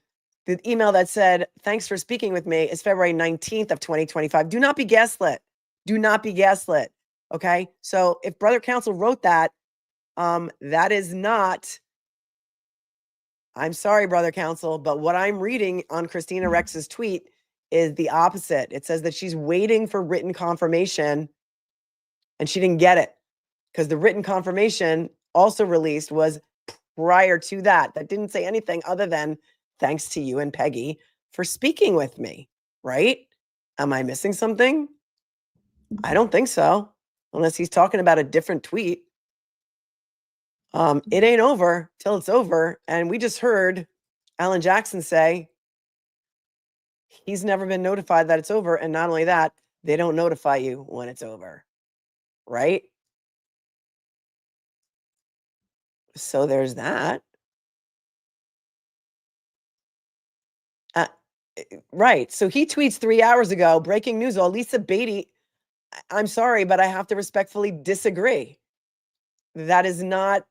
The email that said, thanks for speaking with me is February 19th of 2025. Do not be gaslit. Do not be gaslit. Okay. So if brother counsel wrote that, that is not, I'm sorry, brother counsel, but what I'm reading on Christina Rex's tweet is the opposite. It says that she's waiting for written confirmation and she didn't get it because the written confirmation also released was prior to that. That didn't say anything other than thanks to you and Peggy for speaking with me, right? Am I missing something? I don't think so, unless he's talking about a different tweet. It ain't over till it's over. And we just heard Alan Jackson say he's never been notified that it's over. And not only that, they don't notify you when it's over, right? So there's that. Right. So he tweets 3 hours ago, breaking news, Lisa Beatty. I'm sorry, but I have to respectfully disagree. That is not.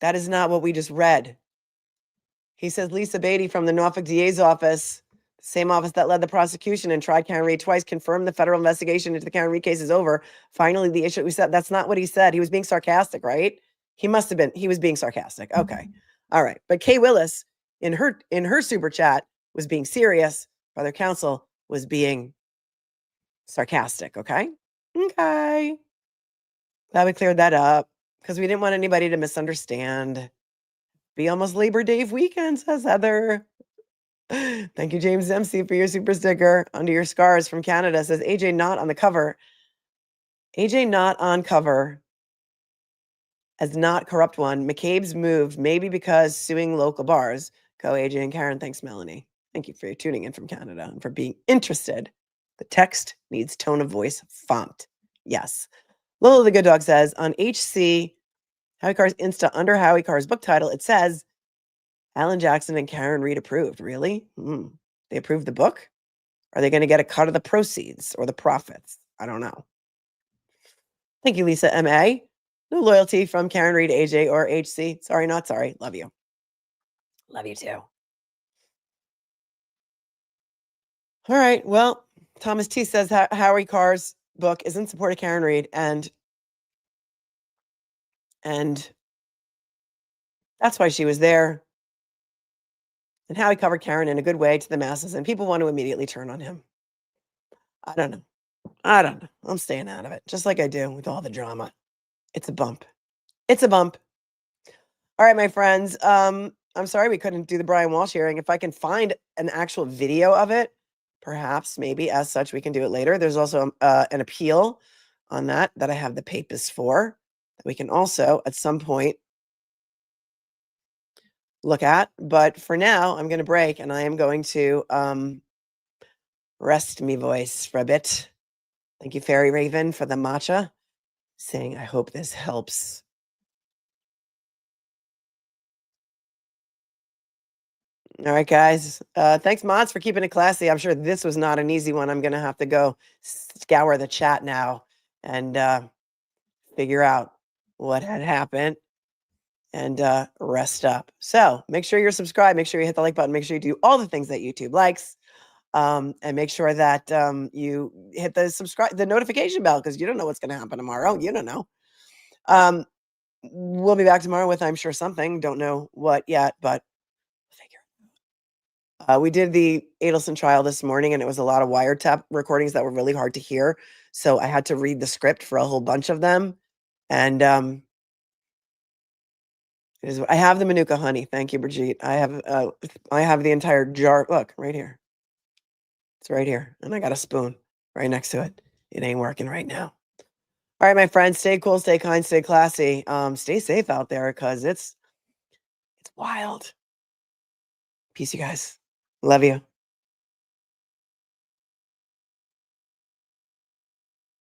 That is not what we just read. He says Lisa Beatty from the Norfolk DA's office, the same office that led the prosecution and tried Karen Reed twice, confirmed the federal investigation into the Karen Reed case is over. Finally, the issue we said, that's not what he said. He was being sarcastic, right? He must have been. He was being sarcastic. Okay. All right. But Kay Willis in her super chat was being serious. Brother counsel was being sarcastic. Okay. Okay. Glad we cleared that up because we didn't want anybody to misunderstand. Be almost Labor Day weekend, says Heather. Thank you, James Dempsey, for your super sticker. Under your scars from Canada, says AJ not on the cover. AJ not on cover as not corrupt one. McCabe's moved, maybe because suing local bars. Go AJ and Karen. Thanks, Melanie. Thank you for tuning in from Canada and for being interested. The text needs tone of voice font. Yes. Lola the Good Dog says on HC, Howie Carr's Insta, under Howie Carr's book title, it says Alan Jackson and Karen Reed approved. Really? They approved the book? Are they going to get a cut of the proceeds or the profits? I don't know. Thank you, Lisa M.A. No loyalty from Karen Reed, AJ, or HC. Sorry, not sorry. Love you. Love you too. All right. Well, Thomas T says Howie Carr's book is in support of Karen Reed, and that's why she was there. And Howie covered Karen in a good way to the masses, and people want to immediately turn on him. I don't know. I'm staying out of it, just like I do with all the drama. It's a bump. It's a bump. All right, my friends. I'm sorry we couldn't do the Brian Walsh hearing. If I can find an actual video of it, perhaps, maybe as such, we can do it later. There's also an appeal on that I have the papers for that we can also at some point look at. But for now, I'm going to break and I am going to rest me voice for a bit. Thank you, Fairy Raven, for the matcha, saying, I hope this helps. All right, guys. Thanks, mods, for keeping it classy. I'm sure this was not an easy one. I'm going to have to go scour the chat now and figure out what had happened and rest up. So make sure you're subscribed. Make sure you hit the like button. Make sure you do all the things that YouTube likes. And make sure that you hit the notification bell because you don't know what's going to happen tomorrow. You don't know. We'll be back tomorrow with, I'm sure, something. Don't know what yet, but we did the Adelson trial this morning, and it was a lot of wiretap recordings that were really hard to hear. So I had to read the script for a whole bunch of them. And I have the Manuka honey. Thank you, Brigitte. I have the entire jar. Look, right here. It's right here. And I got a spoon right next to it. It ain't working right now. All right, my friends, stay cool, stay kind, stay classy. Stay safe out there because it's wild. Peace, you guys. Love you.